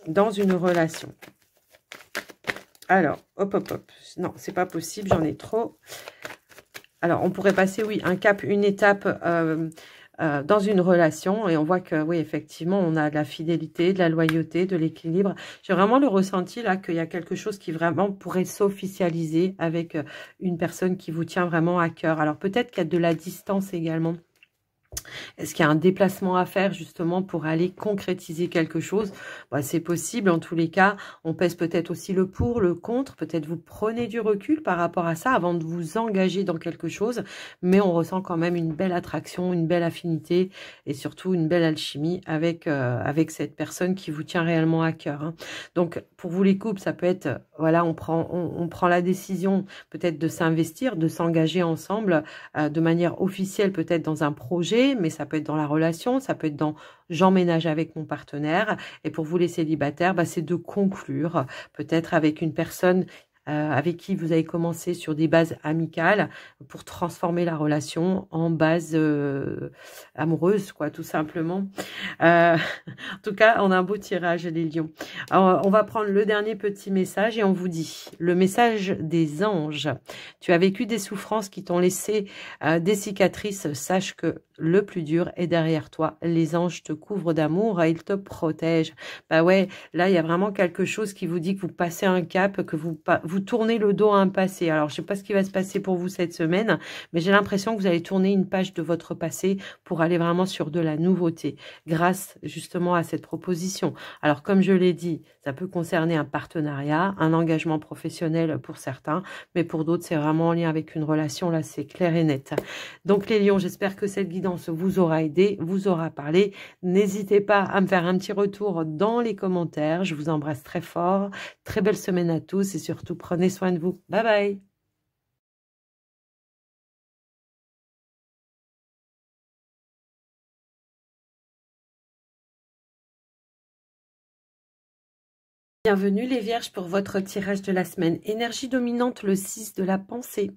dans une relation. Alors, hop, hop, hop. Non, c'est pas possible, j'en ai trop. Alors, on pourrait passer, oui, un cap, une étape dans une relation. Et on voit que, oui, effectivement, on a de la fidélité, de la loyauté, de l'équilibre. J'ai vraiment le ressenti, là, qu'il y a quelque chose qui vraiment pourrait s'officialiser avec une personne qui vous tient vraiment à cœur. Alors, peut-être qu'il y a de la distance également. Est-ce qu'il y a un déplacement à faire justement pour aller concrétiser quelque chose? Bah, c'est possible en tous les cas. On pèse peut-être aussi le pour, le contre. Peut-être vous prenez du recul par rapport à ça avant de vous engager dans quelque chose. Mais on ressent quand même une belle attraction, une belle affinité et surtout une belle alchimie avec cette personne qui vous tient réellement à cœur. Hein. Donc pour vous les couples, ça peut être, voilà, on prend la décision peut-être de s'investir, de s'engager ensemble de manière officielle peut-être dans un projet, mais ça peut être dans la relation, ça peut être dans j'emménage avec mon partenaire. Et pour vous les célibataires, bah, c'est de conclure peut-être avec une personne avec qui vous avez commencé sur des bases amicales pour transformer la relation en base amoureuse, quoi, tout simplement. En tout cas, on a un beau tirage, les lions. Alors, on va prendre le dernier petit message et on vous dit, le message des anges. Tu as vécu des souffrances qui t'ont laissé des cicatrices. Sache que le plus dur est derrière toi. Les anges te couvrent d'amour et ils te protègent. Bah ouais, là, il y a vraiment quelque chose qui vous dit que vous passez un cap, que vous tournez le dos à un passé. Alors, je sais pas ce qui va se passer pour vous cette semaine, mais j'ai l'impression que vous allez tourner une page de votre passé pour aller vraiment sur de la nouveauté, grâce justement à cette proposition. Alors, comme je l'ai dit, ça peut concerner un partenariat, un engagement professionnel pour certains, mais pour d'autres, c'est vraiment en lien avec une relation. Là, c'est clair et net. Donc, les lions, j'espère que cette guidance vous aura aidé, vous aura parlé. N'hésitez pas à me faire un petit retour dans les commentaires. Je vous embrasse très fort. Très belle semaine à tous et surtout, prenez soin de vous. Bye bye. Bienvenue les vierges pour votre tirage de la semaine. Énergie dominante, le 6 de la pensée.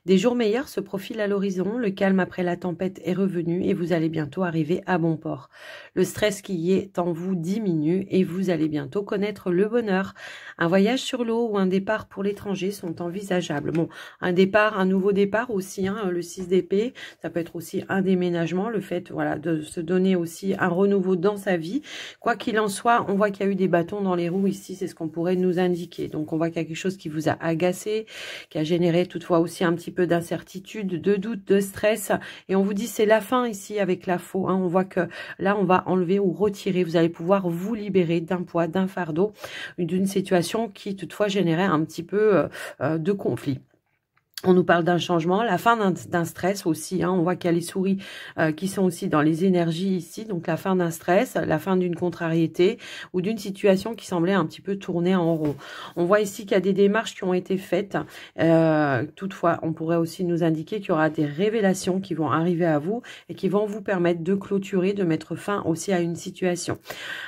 Des jours meilleurs se profilent à l'horizon, le calme après la tempête est revenu et vous allez bientôt arriver à bon port. Le stress qui est en vous diminue et vous allez bientôt connaître le bonheur. Un voyage sur l'eau ou un départ pour l'étranger sont envisageables. Bon, un départ, un nouveau départ aussi, hein, le 6 d'épée, ça peut être aussi un déménagement, le fait voilà, de se donner aussi un renouveau dans sa vie. Quoi qu'il en soit, on voit qu'il y a eu des bâtons dans les roues ici, c'est ce qu'on pourrait nous indiquer. Donc, on voit qu'il y a quelque chose qui vous a agacé, qui a généré toutefois aussi un petit peu d'incertitude, de doute, de stress. Et on vous dit, c'est la fin ici avec la faux. Hein. On voit que là, on va enlever ou retirer. Vous allez pouvoir vous libérer d'un poids, d'un fardeau, d'une situation qui toutefois générait un petit peu de conflit. On nous parle d'un changement, la fin d'un stress aussi. Hein. On voit qu'il y a les souris qui sont aussi dans les énergies ici. Donc, la fin d'un stress, la fin d'une contrariété ou d'une situation qui semblait un petit peu tourner en rond. On voit ici qu'il y a des démarches qui ont été faites. Toutefois, on pourrait aussi nous indiquer qu'il y aura des révélations qui vont arriver à vous et qui vont vous permettre de clôturer, de mettre fin aussi à une situation.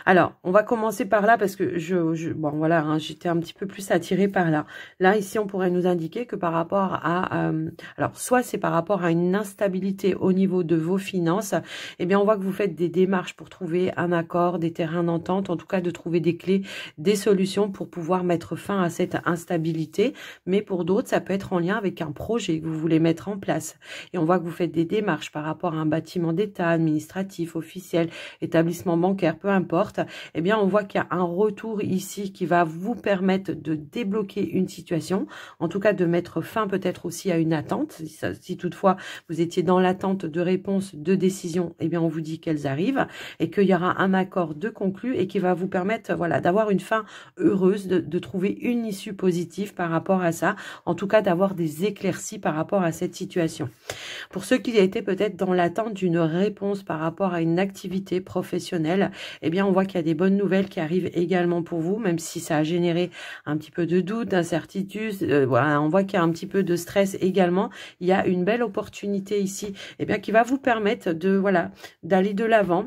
Alors, on va commencer par là parce que bon voilà, hein, j'étais un petit peu plus attirée par là. Là, ici, on pourrait nous indiquer que par rapport alors soit c'est par rapport à une instabilité au niveau de vos finances, eh bien on voit que vous faites des démarches pour trouver un accord, des terrains d'entente, en tout cas de trouver des clés, des solutions pour pouvoir mettre fin à cette instabilité. Mais pour d'autres, ça peut être en lien avec un projet que vous voulez mettre en place. Et on voit que vous faites des démarches par rapport à un bâtiment d'État, administratif, officiel, établissement bancaire, peu importe. Eh bien on voit qu'il y a un retour ici qui va vous permettre de débloquer une situation, en tout cas de mettre fin peut-être peut-être aussi à une attente. Si toutefois vous étiez dans l'attente de réponses, de décisions, eh bien on vous dit qu'elles arrivent et qu'il y aura un accord de conclu et qui va vous permettre, voilà, d'avoir une fin heureuse, de trouver une issue positive par rapport à ça, en tout cas d'avoir des éclaircies par rapport à cette situation. Pour ceux qui étaient peut-être dans l'attente d'une réponse par rapport à une activité professionnelle, eh bien on voit qu'il y a des bonnes nouvelles qui arrivent également pour vous, même si ça a généré un petit peu de doute, d'incertitude, voilà, on voit qu'il y a un petit peu de stress également. Il y a une belle opportunité ici, eh bien qui va vous permettre de, voilà, d'aller de l'avant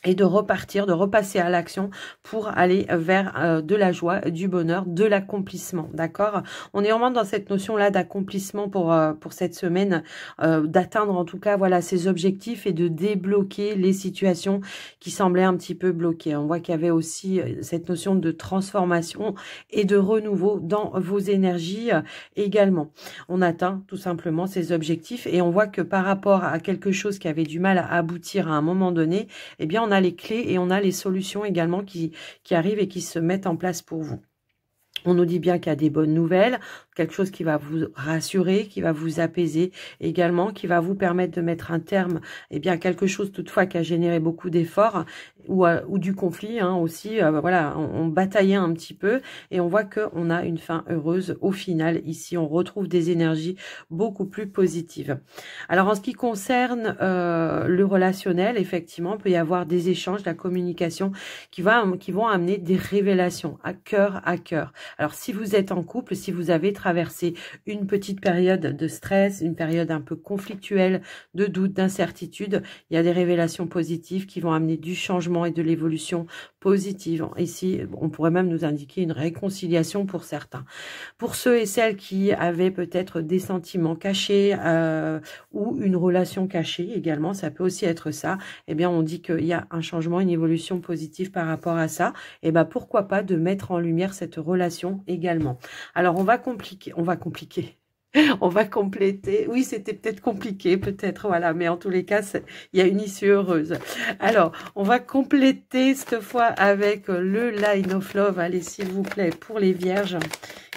et de repartir, de repasser à l'action pour aller vers de la joie, du bonheur, de l'accomplissement, d'accord? On est vraiment dans cette notion-là d'accomplissement pour cette semaine, d'atteindre en tout cas, voilà, ses objectifs et de débloquer les situations qui semblaient un petit peu bloquées. On voit qu'il y avait aussi cette notion de transformation et de renouveau dans vos énergies également. On atteint tout simplement ces objectifs et on voit que par rapport à quelque chose qui avait du mal à aboutir à un moment donné, eh bien, on a les clés et on a les solutions également qui arrivent et qui se mettent en place pour vous. On nous dit bien qu'il y a des bonnes nouvelles, quelque chose qui va vous rassurer, qui va vous apaiser également, qui va vous permettre de mettre un terme, eh bien, à quelque chose toutefois qui a généré beaucoup d'efforts ou du conflit hein, aussi. Voilà, on bataillait un petit peu et on voit qu'on a une fin heureuse au final. Ici, on retrouve des énergies beaucoup plus positives. Alors, en ce qui concerne le relationnel, effectivement, il peut y avoir des échanges, de la communication qui vont amener des révélations à cœur à cœur. Alors, si vous êtes en couple, si vous avez traversé une petite période de stress, une période un peu conflictuelle, de doute, d'incertitude, il y a des révélations positives qui vont amener du changement et de l'évolution positive. Ici, on pourrait même nous indiquer une réconciliation pour certains. Pour ceux et celles qui avaient peut-être des sentiments cachés ou une relation cachée également, ça peut aussi être ça, eh bien, on dit qu'il y a un changement, une évolution positive par rapport à ça. Et bien, pourquoi pas de mettre en lumière cette relation également. Alors, on va compléter. On va compléter. Oui, c'était peut-être compliqué, peut-être, voilà. Mais en tous les cas, il y a une issue heureuse. Alors, on va compléter cette fois avec le Line of Love. Allez, s'il vous plaît, pour les vierges.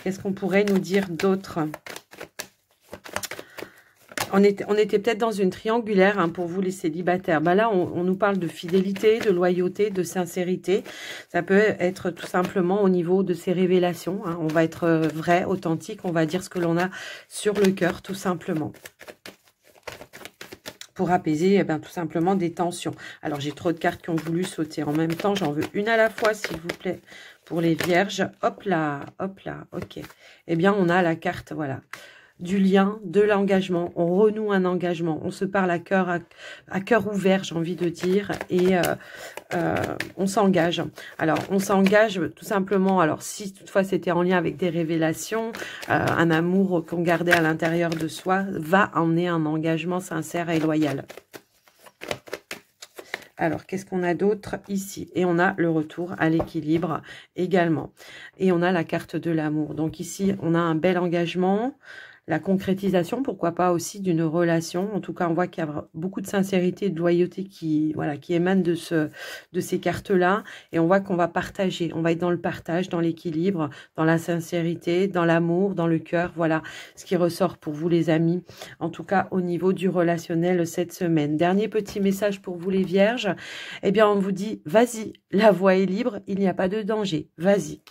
Qu'est-ce qu'on pourrait nous dire d'autre ? On était peut-être dans une triangulaire hein, pour vous les célibataires. Bah là, on nous parle de fidélité, de loyauté, de sincérité. Ça peut être tout simplement au niveau de ces révélations. Hein. On va être vrai, authentique. On va dire ce que l'on a sur le cœur, tout simplement. Pour apaiser tout simplement des tensions. Alors, j'ai trop de cartes qui ont voulu sauter en même temps. J'en veux une à la fois, s'il vous plaît, pour les vierges. Hop là, ok. Eh bien, on a la carte, voilà. Du lien, de l'engagement, on renoue un engagement, on se parle à cœur ouvert, j'ai envie de dire, et on s'engage. Alors, on s'engage tout simplement, alors si toutefois c'était en lien avec des révélations, un amour qu'on gardait à l'intérieur de soi, va emmener un engagement sincère et loyal. Alors, qu'est-ce qu'on a d'autre ici? Et on a le retour à l'équilibre également. Et on a la carte de l'amour. Donc ici, on a un bel engagement. La concrétisation, pourquoi pas aussi d'une relation. En tout cas, on voit qu'il y a beaucoup de sincérité et de loyauté qui émanent de ces cartes-là. Et on voit qu'on va partager. On va être dans le partage, dans l'équilibre, dans la sincérité, dans l'amour, dans le cœur. Voilà ce qui ressort pour vous les amis. En tout cas, au niveau du relationnel cette semaine. Dernier petit message pour vous les vierges. Eh bien, on vous dit, vas-y, la voie est libre, il n'y a pas de danger. Vas-y.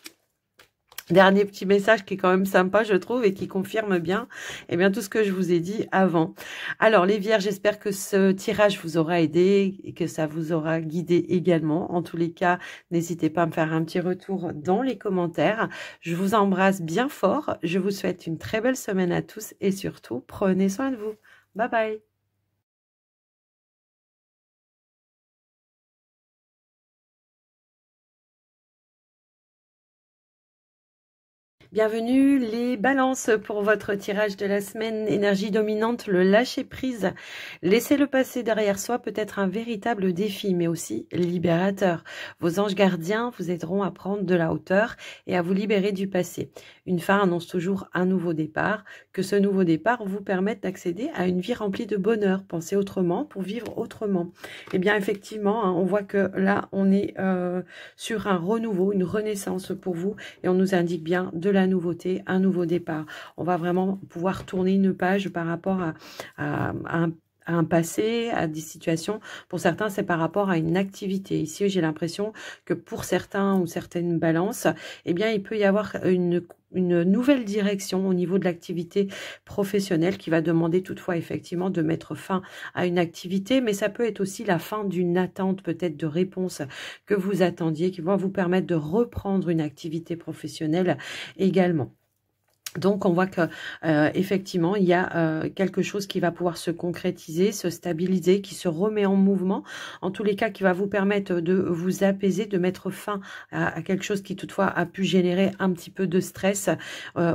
Dernier petit message qui est quand même sympa, je trouve, et qui confirme bien, tout ce que je vous ai dit avant. Alors, les vierges, j'espère que ce tirage vous aura aidé et que ça vous aura guidé également. En tous les cas, n'hésitez pas à me faire un petit retour dans les commentaires. Je vous embrasse bien fort. Je vous souhaite une très belle semaine à tous et surtout, prenez soin de vous. Bye bye. Bienvenue les balances pour votre tirage de la semaine. Énergie dominante, le lâcher prise. Laisser le passé derrière soi peut être un véritable défi, mais aussi libérateur. Vos anges gardiens vous aideront à prendre de la hauteur et à vous libérer du passé. Une fin annonce toujours un nouveau départ. Que ce nouveau départ vous permette d'accéder à une vie remplie de bonheur. Pensez autrement pour vivre autrement. Eh bien, effectivement, hein, on voit que là, on est sur un renouveau, une renaissance pour vous et on nous indique bien de la la nouveauté, un nouveau départ. On va vraiment pouvoir tourner une page par rapport à un passé, à des situations. Pour certains, c'est par rapport à une activité. Ici, j'ai l'impression que pour certains ou certaines balances, eh bien, il peut y avoir une nouvelle direction au niveau de l'activité professionnelle qui va demander toutefois effectivement de mettre fin à une activité, mais ça peut être aussi la fin d'une attente peut-être de réponse que vous attendiez, qui va vous permettre de reprendre une activité professionnelle également. Donc, on voit que effectivement, il y a quelque chose qui va pouvoir se concrétiser, se stabiliser, qui se remet en mouvement. En tous les cas, qui va vous permettre de vous apaiser, de mettre fin à quelque chose qui toutefois a pu générer un petit peu de stress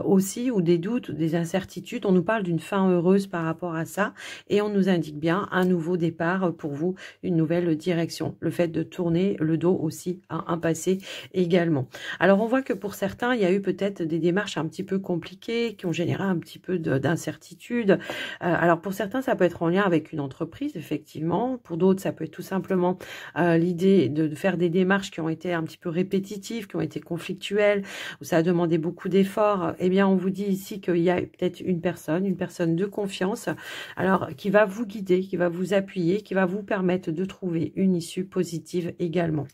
aussi, ou des doutes, ou des incertitudes. On nous parle d'une fin heureuse par rapport à ça, et on nous indique bien un nouveau départ pour vous, une nouvelle direction. Le fait de tourner le dos aussi à un passé également. Alors, on voit que pour certains, il y a eu peut-être des démarches un petit peu compliquées, qui ont généré un petit peu d'incertitude. Alors pour certains, ça peut être en lien avec une entreprise, effectivement. Pour d'autres, ça peut être tout simplement l'idée de faire des démarches qui ont été un petit peu répétitives, qui ont été conflictuelles, où ça a demandé beaucoup d'efforts. Eh bien, on vous dit ici qu'il y a peut-être une personne de confiance, alors qui va vous guider, qui va vous appuyer, qui va vous permettre de trouver une issue positive également.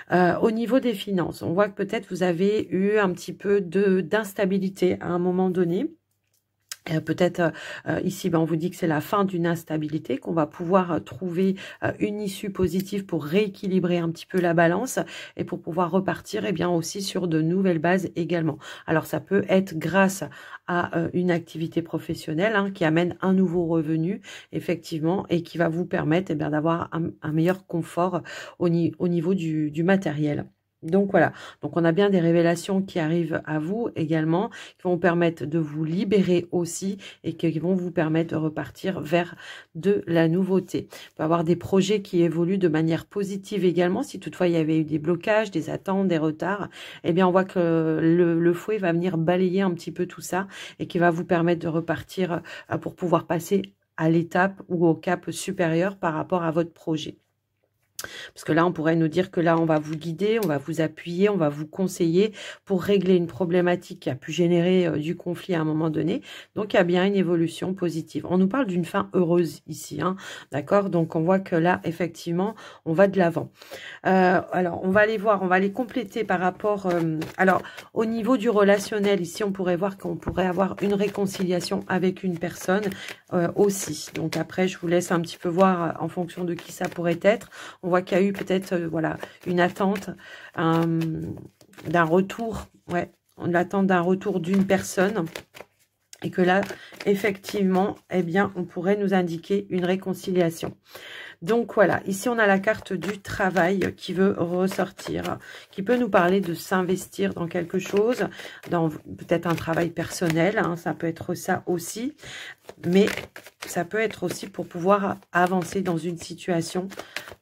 Au niveau des finances, on voit que peut-être vous avez eu un petit peu d'instabilité à un moment donné. Peut-être ici, on vous dit que c'est la fin d'une instabilité, qu'on va pouvoir trouver une issue positive pour rééquilibrer un petit peu la balance et pour pouvoir repartir aussi sur de nouvelles bases également. Alors ça peut être grâce à une activité professionnelle qui amène un nouveau revenu effectivement et qui va vous permettre d'avoir un meilleur confort au niveau du matériel. Donc voilà, donc on a bien des révélations qui arrivent à vous également, qui vont permettre de vous libérer aussi et qui vont vous permettre de repartir vers de la nouveauté. On peut avoir des projets qui évoluent de manière positive également, si toutefois il y avait eu des blocages, des attentes, des retards, on voit que le fouet va venir balayer un petit peu tout ça et qui va vous permettre de repartir pour pouvoir passer à l'étape ou au cap supérieur par rapport à votre projet. Parce que là, on pourrait nous dire que là, on va vous guider, on va vous appuyer, on va vous conseiller pour régler une problématique qui a pu générer du conflit à un moment donné. Donc, il y a bien une évolution positive. On nous parle d'une fin heureuse ici, d'accord? Donc, on voit que là, effectivement, on va de l'avant. Alors, on va aller voir, on va les compléter par rapport... alors, au niveau du relationnel, ici, on pourrait voir qu'on pourrait avoir une réconciliation avec une personne aussi. Donc, après, je vous laisse un petit peu voir en fonction de qui ça pourrait être. On voit qu'il y a eu peut-être une attente d'un retour, l'attente d'un retour d'une personne. Et que là, effectivement, on pourrait nous indiquer une réconciliation. Donc voilà, ici on a la carte du travail qui veut ressortir, qui peut nous parler de s'investir dans quelque chose, dans peut-être un travail personnel, ça peut être ça aussi, mais ça peut être aussi pour pouvoir avancer dans une situation,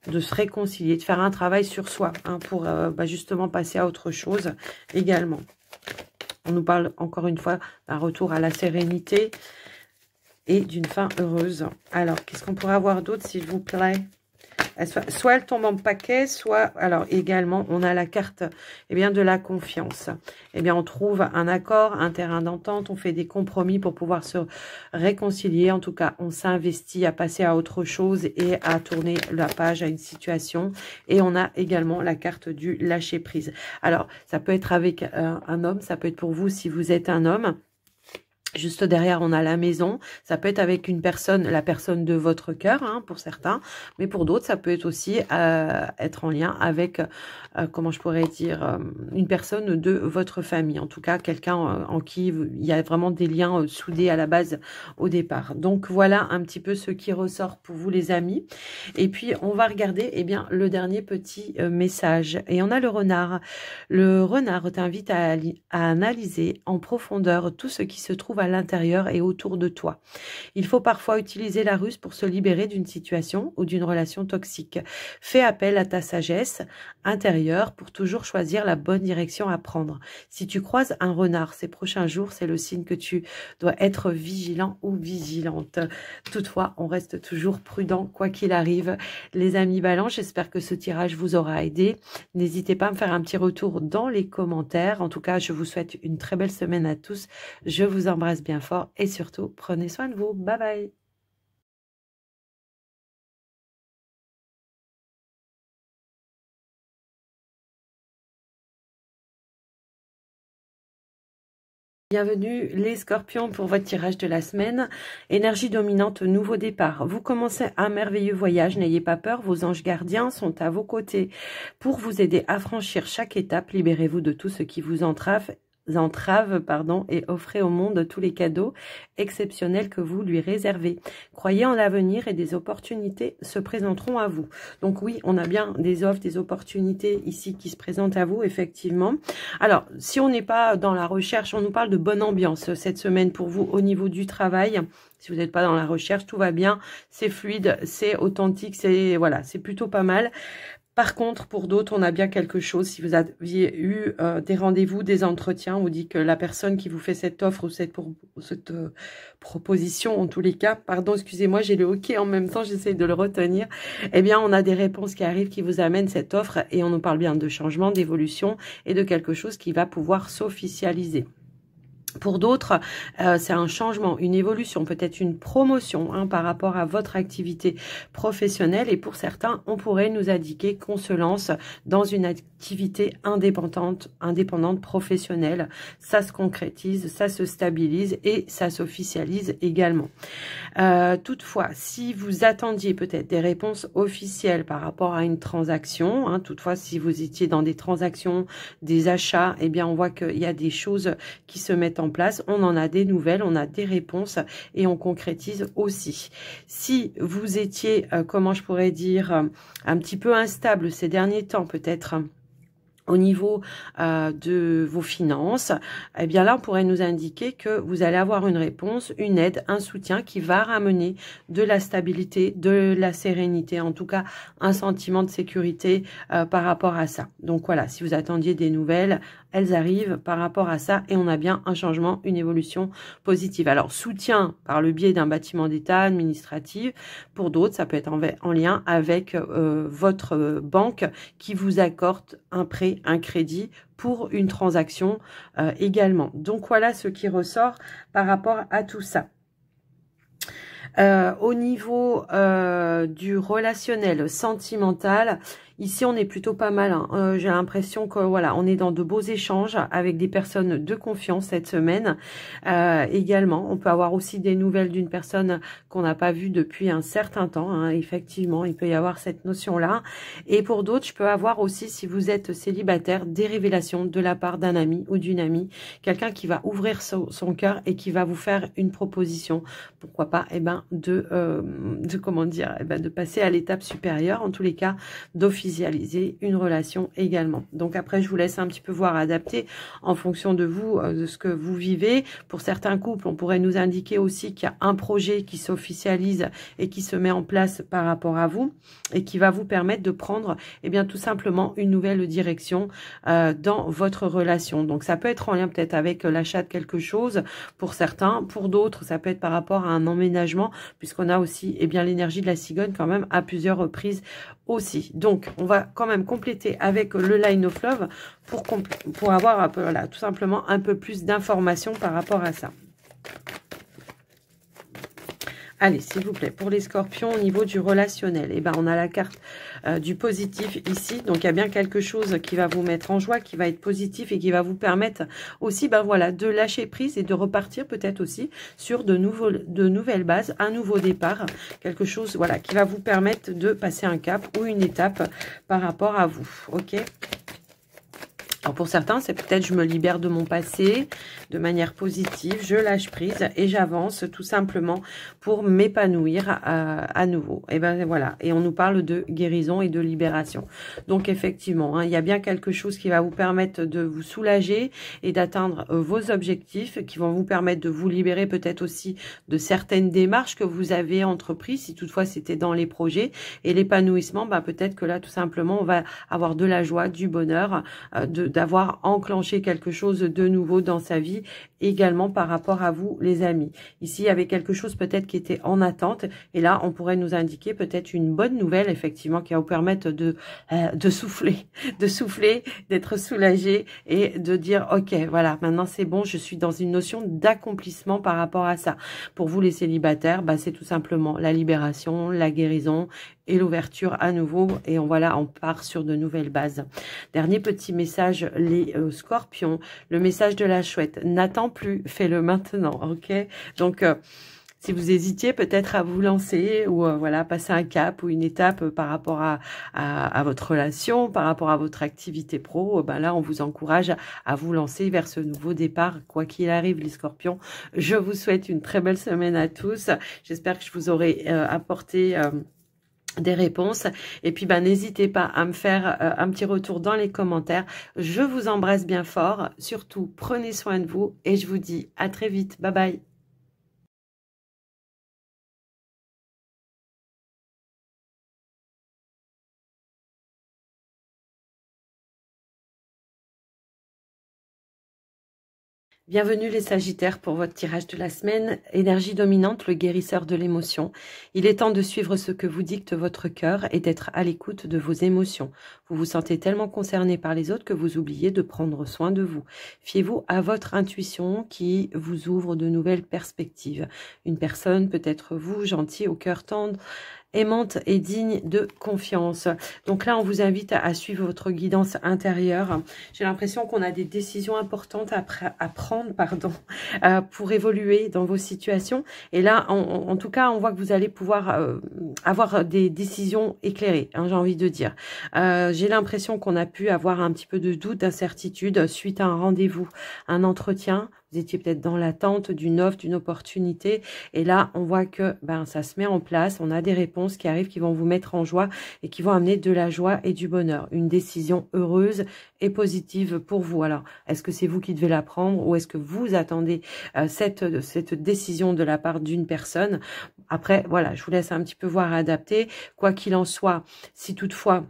de se réconcilier, de faire un travail sur soi, pour justement passer à autre chose également. On nous parle encore une fois d'un retour à la sérénité et d'une fin heureuse. Alors, qu'est-ce qu'on pourrait avoir d'autre, s'il vous plaît? Soit elle tombe en paquet, soit... Alors, également, on a la carte de la confiance. On trouve un accord, un terrain d'entente, on fait des compromis pour pouvoir se réconcilier. En tout cas, on s'investit à passer à autre chose et à tourner la page à une situation. Et on a également la carte du lâcher-prise. Alors, ça peut être avec un homme, ça peut être pour vous si vous êtes un homme. Juste derrière, on a la maison. Ça peut être avec une personne, la personne de votre cœur, pour certains. Mais pour d'autres, ça peut être aussi être en lien avec, comment je pourrais dire, une personne de votre famille. En tout cas, quelqu'un en qui il y a vraiment des liens soudés à la base au départ. Donc, voilà un petit peu ce qui ressort pour vous, les amis. Et puis, on va regarder le dernier petit message. Et on a le renard. Le renard t'invite à analyser en profondeur tout ce qui se trouve trouve à l'intérieur et autour de toi. Il faut parfois utiliser la ruse pour se libérer d'une situation ou d'une relation toxique. Fais appel à ta sagesse intérieure pour toujours choisir la bonne direction à prendre. Si tu croises un renard ces prochains jours, c'est le signe que tu dois être vigilant ou vigilante. Toutefois, on reste toujours prudent quoi qu'il arrive. Les amis Balance, j'espère que ce tirage vous aura aidé. N'hésitez pas à me faire un petit retour dans les commentaires. En tout cas, je vous souhaite une très belle semaine à tous. Je vous embrasse bien fort et surtout, prenez soin de vous. Bye bye. Bienvenue les scorpions pour votre tirage de la semaine. Énergie dominante, nouveau départ. Vous commencez un merveilleux voyage, n'ayez pas peur, vos anges gardiens sont à vos côtés. Pour vous aider à franchir chaque étape, libérez-vous de tout ce qui vous entrave et offrez au monde tous les cadeaux exceptionnels que vous lui réservez. Croyez en l'avenir et des opportunités se présenteront à vous. Donc oui, on a bien des offres, des opportunités ici qui se présentent à vous, effectivement. Alors, si on n'est pas dans la recherche, on nous parle de bonne ambiance cette semaine pour vous au niveau du travail. Si vous n'êtes pas dans la recherche, tout va bien, c'est fluide, c'est authentique, c'est voilà, c'est plutôt pas mal. Par contre, pour d'autres, on a bien quelque chose. Si vous aviez eu des rendez-vous, des entretiens, on vous dit que la personne qui vous fait cette offre ou cette proposition, en tous les cas, pardon, excusez-moi, j'ai le hockey en même temps, j'essaie de le retenir. Eh bien, on a des réponses qui arrivent, qui vous amènent cette offre et on nous parle bien de changement, d'évolution et de quelque chose qui va pouvoir s'officialiser. Pour d'autres, c'est un changement, une évolution, peut-être une promotion par rapport à votre activité professionnelle. Et pour certains, on pourrait nous indiquer qu'on se lance dans une activité indépendante professionnelle. Ça se concrétise, ça se stabilise et ça s'officialise également. Toutefois, si vous attendiez peut-être des réponses officielles par rapport à une transaction, toutefois, si vous étiez dans des transactions, des achats, eh bien, on voit qu'il y a des choses qui se mettent en place, on en a des nouvelles, on a des réponses et on concrétise aussi. Si vous étiez, comment je pourrais dire, un petit peu instable ces derniers temps, peut-être au niveau de vos finances, eh bien là, on pourrait nous indiquer que vous allez avoir une réponse, une aide, un soutien qui va ramener de la stabilité, de la sérénité, en tout cas un sentiment de sécurité par rapport à ça. Donc voilà, si vous attendiez des nouvelles, elles arrivent par rapport à ça et on a bien un changement, une évolution positive. Alors, soutien par le biais d'un bâtiment d'État administratif. Pour d'autres, ça peut être en lien avec votre banque qui vous accorde un prêt, un crédit pour une transaction également. Donc, voilà ce qui ressort par rapport à tout ça. Au niveau du relationnel, sentimental, ici on est plutôt pas mal. J'ai l'impression que voilà, on est dans de beaux échanges avec des personnes de confiance cette semaine. Également, on peut avoir aussi des nouvelles d'une personne qu'on n'a pas vue depuis un certain temps. Effectivement, il peut y avoir cette notion-là. Et pour d'autres, je peux avoir aussi, si vous êtes célibataire, des révélations de la part d'un ami ou d'une amie, quelqu'un qui va ouvrir son cœur et qui va vous faire une proposition. Pourquoi pas, comment dire, de passer à l'étape supérieure, en tous les cas, d'officialiser une relation également. Donc après, je vous laisse un petit peu voir, adapter en fonction de vous, de ce que vous vivez. Pour certains couples, on pourrait nous indiquer aussi qu'il y a un projet qui s'officialise et qui se met en place par rapport à vous et qui va vous permettre de prendre, tout simplement une nouvelle direction dans votre relation. Donc ça peut être en lien peut-être avec l'achat de quelque chose pour certains, pour d'autres, ça peut être par rapport à un emménagement, puisqu'on a aussi l'énergie de la cigogne quand même à plusieurs reprises aussi. Donc, on va quand même compléter avec le Line of Love pour avoir un peu, voilà, tout simplement un peu plus d'informations par rapport à ça. Allez, s'il vous plaît, pour les scorpions, au niveau du relationnel, on a la carte du positif ici. Donc, il y a bien quelque chose qui va vous mettre en joie, qui va être positif et qui va vous permettre aussi, de lâcher prise et de repartir peut-être aussi sur de nouvelles bases, un nouveau départ. Quelque chose, voilà, qui va vous permettre de passer un cap ou une étape par rapport à vous. Ok ? Alors pour certains, c'est peut-être je me libère de mon passé de manière positive, je lâche prise et j'avance tout simplement pour m'épanouir à nouveau. Et ben voilà, et on nous parle de guérison et de libération. Donc effectivement, hein, il y a bien quelque chose qui va vous permettre de vous soulager et d'atteindre vos objectifs, qui vont vous permettre de vous libérer peut-être aussi de certaines démarches que vous avez entreprises, si toutefois c'était dans les projets. Et l'épanouissement, bah, peut-être que là tout simplement on va avoir de la joie, du bonheur, d'avoir enclenché quelque chose de nouveau dans sa vie, également par rapport à vous les amis. Ici il y avait quelque chose peut-être qui était en attente, et là on pourrait nous indiquer peut-être une bonne nouvelle effectivement qui va vous permettre de souffler, d'être soulagé et de dire ok, voilà, maintenant c'est bon, je suis dans une notion d'accomplissement par rapport à ça. Pour vous les célibataires, bah, c'est tout simplement la libération, la guérison et l'ouverture à nouveau, et on part sur de nouvelles bases. Dernier petit message, les scorpions, le message de la chouette: n'attends plus, fais-le maintenant, ok? Donc si vous hésitiez peut-être à vous lancer ou voilà, passer un cap ou une étape par rapport à votre relation, par rapport à votre activité pro, ben là on vous encourage à vous lancer vers ce nouveau départ, quoi qu'il arrive les scorpions. Je vous souhaite une très belle semaine à tous. J'espère que je vous aurai apporté des réponses, et puis ben n'hésitez pas à me faire un petit retour dans les commentaires. Je vous embrasse bien fort, surtout prenez soin de vous et je vous dis à très vite. Bye bye. Bienvenue les Sagittaires pour votre tirage de la semaine. Énergie dominante, le guérisseur de l'émotion. Il est temps de suivre ce que vous dicte votre cœur et d'être à l'écoute de vos émotions. Vous vous sentez tellement concerné par les autres que vous oubliez de prendre soin de vous. Fiez-vous à votre intuition qui vous ouvre de nouvelles perspectives. Une personne, peut-être vous, gentil, au cœur tendre, aimante et digne de confiance. Donc là, on vous invite à suivre votre guidance intérieure. J'ai l'impression qu'on a des décisions importantes à prendre, pour évoluer dans vos situations. Et là, en tout cas, on voit que vous allez pouvoir avoir des décisions éclairées, hein, j'ai envie de dire. J'ai l'impression qu'on a pu avoir un petit peu de doute, d'incertitude suite à un rendez-vous, un entretien. Vous étiez peut-être dans l'attente d'une offre, d'une opportunité. Et là, on voit que ça se met en place. On a des réponses qui arrivent, qui vont vous mettre en joie et qui vont amener de la joie et du bonheur. Une décision heureuse et positive pour vous. Alors, est-ce que c'est vous qui devez la prendre ou est-ce que vous attendez cette décision de la part d'une personne? Après, voilà, je vous laisse un petit peu voir et adapter. Quoi qu'il en soit, si toutefois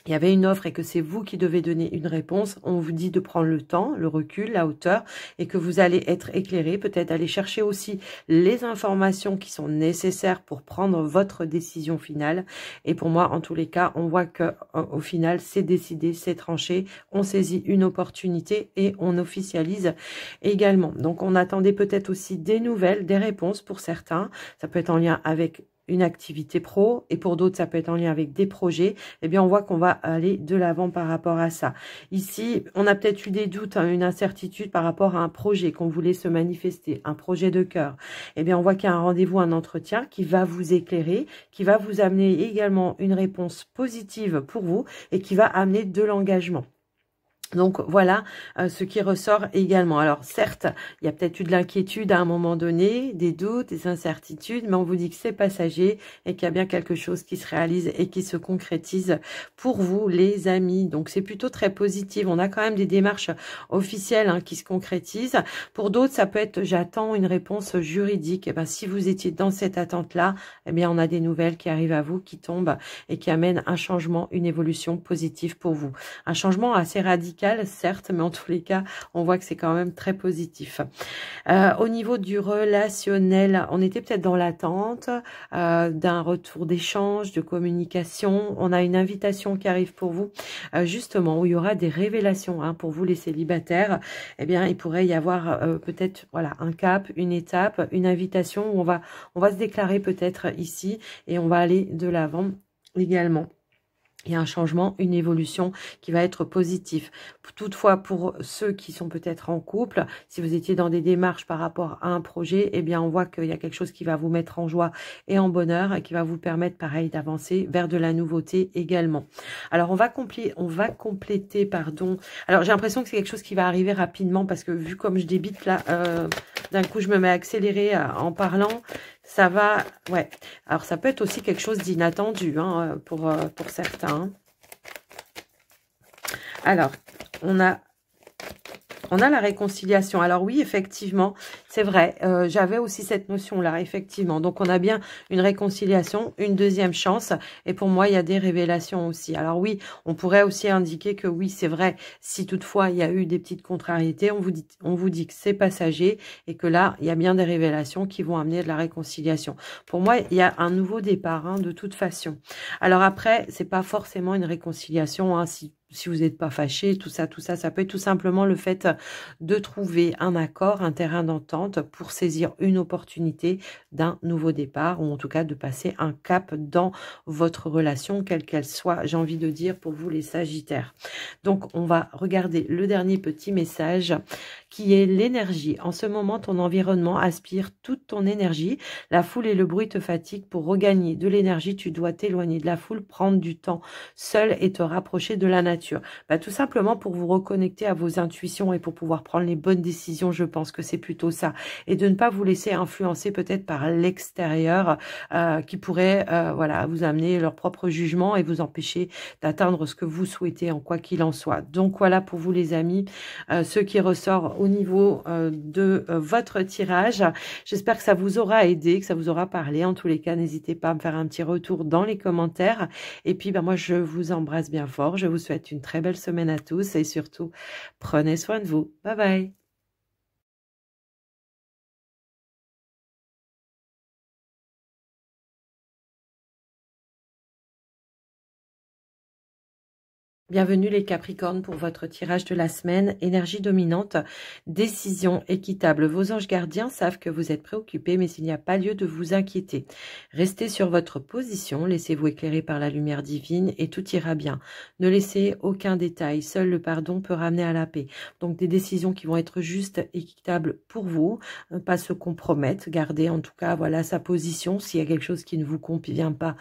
il y avait une offre et que c'est vous qui devez donner une réponse, on vous dit de prendre le temps, le recul, la hauteur, et que vous allez être éclairé, peut-être aller chercher aussi les informations qui sont nécessaires pour prendre votre décision finale. Et pour moi, en tous les cas, on voit que au final, c'est décidé, c'est tranché, on saisit une opportunité et on officialise également. Donc, on attendait peut-être aussi des nouvelles, des réponses pour certains. Ça peut être en lien avec une activité pro, et pour d'autres ça peut être en lien avec des projets. Eh bien on voit qu'on va aller de l'avant par rapport à ça. Ici on a peut-être eu des doutes, hein, une incertitude par rapport à un projet qu'on voulait se manifester, un projet de cœur. Eh bien on voit qu'il y a un rendez-vous, un entretien qui va vous éclairer, qui va vous amener également une réponse positive pour vous et qui va amener de l'engagement. Donc voilà ce qui ressort également. Alors certes, il y a peut-être eu de l'inquiétude à un moment donné, des doutes, des incertitudes, mais on vous dit que c'est passager et qu'il y a bien quelque chose qui se réalise et qui se concrétise pour vous les amis. Donc c'est plutôt très positif. On a quand même des démarches officielles, hein, qui se concrétisent. Pour d'autres, ça peut être j'attends une réponse juridique. Et ben si vous étiez dans cette attente-là, eh bien on a des nouvelles qui arrivent à vous, qui tombent et qui amènent un changement, une évolution positive pour vous. Un changement assez radical, certes, mais en tous les cas, on voit que c'est quand même très positif. Au niveau du relationnel, on était peut-être dans l'attente d'un retour d'échange, de communication. On a une invitation qui arrive pour vous, justement, où il y aura des révélations, hein, pour vous les célibataires. Eh bien, il pourrait y avoir peut-être voilà un cap, une étape, une invitation où on va se déclarer peut-être ici et on va aller de l'avant également. Il y a un changement, une évolution qui va être positif. Toutefois, pour ceux qui sont peut-être en couple, si vous étiez dans des démarches par rapport à un projet, eh bien, on voit qu'il y a quelque chose qui va vous mettre en joie et en bonheur et qui va vous permettre, pareil, d'avancer vers de la nouveauté également. Alors, on va compléter, pardon. Alors, j'ai l'impression que c'est quelque chose qui va arriver rapidement parce que vu comme je débite là, d'un coup, je me mets à accélérer en parlant. Ça va, ouais. Alors, ça peut être aussi quelque chose d'inattendu hein, pour certains. Alors, on a la réconciliation. Alors oui, effectivement, c'est vrai. J'avais aussi cette notion-là, effectivement. Donc, on a bien une réconciliation, une deuxième chance. Et pour moi, il y a des révélations aussi. Alors oui, on pourrait aussi indiquer que oui, c'est vrai. Si toutefois, il y a eu des petites contrariétés, on vous dit que c'est passager et que là, il y a bien des révélations qui vont amener de la réconciliation. Pour moi, il y a un nouveau départ, hein, de toute façon. Alors après, c'est pas forcément une réconciliation, hein, si vous n'êtes pas fâché, tout ça, ça peut être tout simplement le fait de trouver un accord, un terrain d'entente pour saisir une opportunité d'un nouveau départ ou en tout cas de passer un cap dans votre relation, quelle qu'elle soit, j'ai envie de dire pour vous les Sagittaires. Donc, on va regarder le dernier petit message qui est l'énergie. En ce moment, ton environnement aspire toute ton énergie. La foule et le bruit te fatiguent. Pour regagner de l'énergie, tu dois t'éloigner de la foule, prendre du temps seul et te rapprocher de la nature. Bah, tout simplement pour vous reconnecter à vos intuitions et pour pouvoir prendre les bonnes décisions, je pense que c'est plutôt ça. Et de ne pas vous laisser influencer peut-être par l'extérieur qui pourrait voilà, vous amener leur propre jugement et vous empêcher d'atteindre ce que vous souhaitez en quoi qu'il en soit. Donc voilà pour vous les amis, ce qui ressort au niveau de votre tirage. J'espère que ça vous aura aidé, que ça vous aura parlé. En tous les cas, n'hésitez pas à me faire un petit retour dans les commentaires. Et puis, moi, je vous embrasse bien fort. Je vous souhaite une très belle semaine à tous et surtout, prenez soin de vous. Bye bye. Bienvenue les Capricornes pour votre tirage de la semaine. Énergie dominante, décision équitable. Vos anges gardiens savent que vous êtes préoccupés, mais il n'y a pas lieu de vous inquiéter. Restez sur votre position, laissez-vous éclairer par la lumière divine et tout ira bien. Ne laissez aucun détail, seul le pardon peut ramener à la paix. Donc des décisions qui vont être justes, équitables pour vous, pas se compromettre. Gardez en tout cas voilà sa position. S'il y a quelque chose qui ne vous convient pas,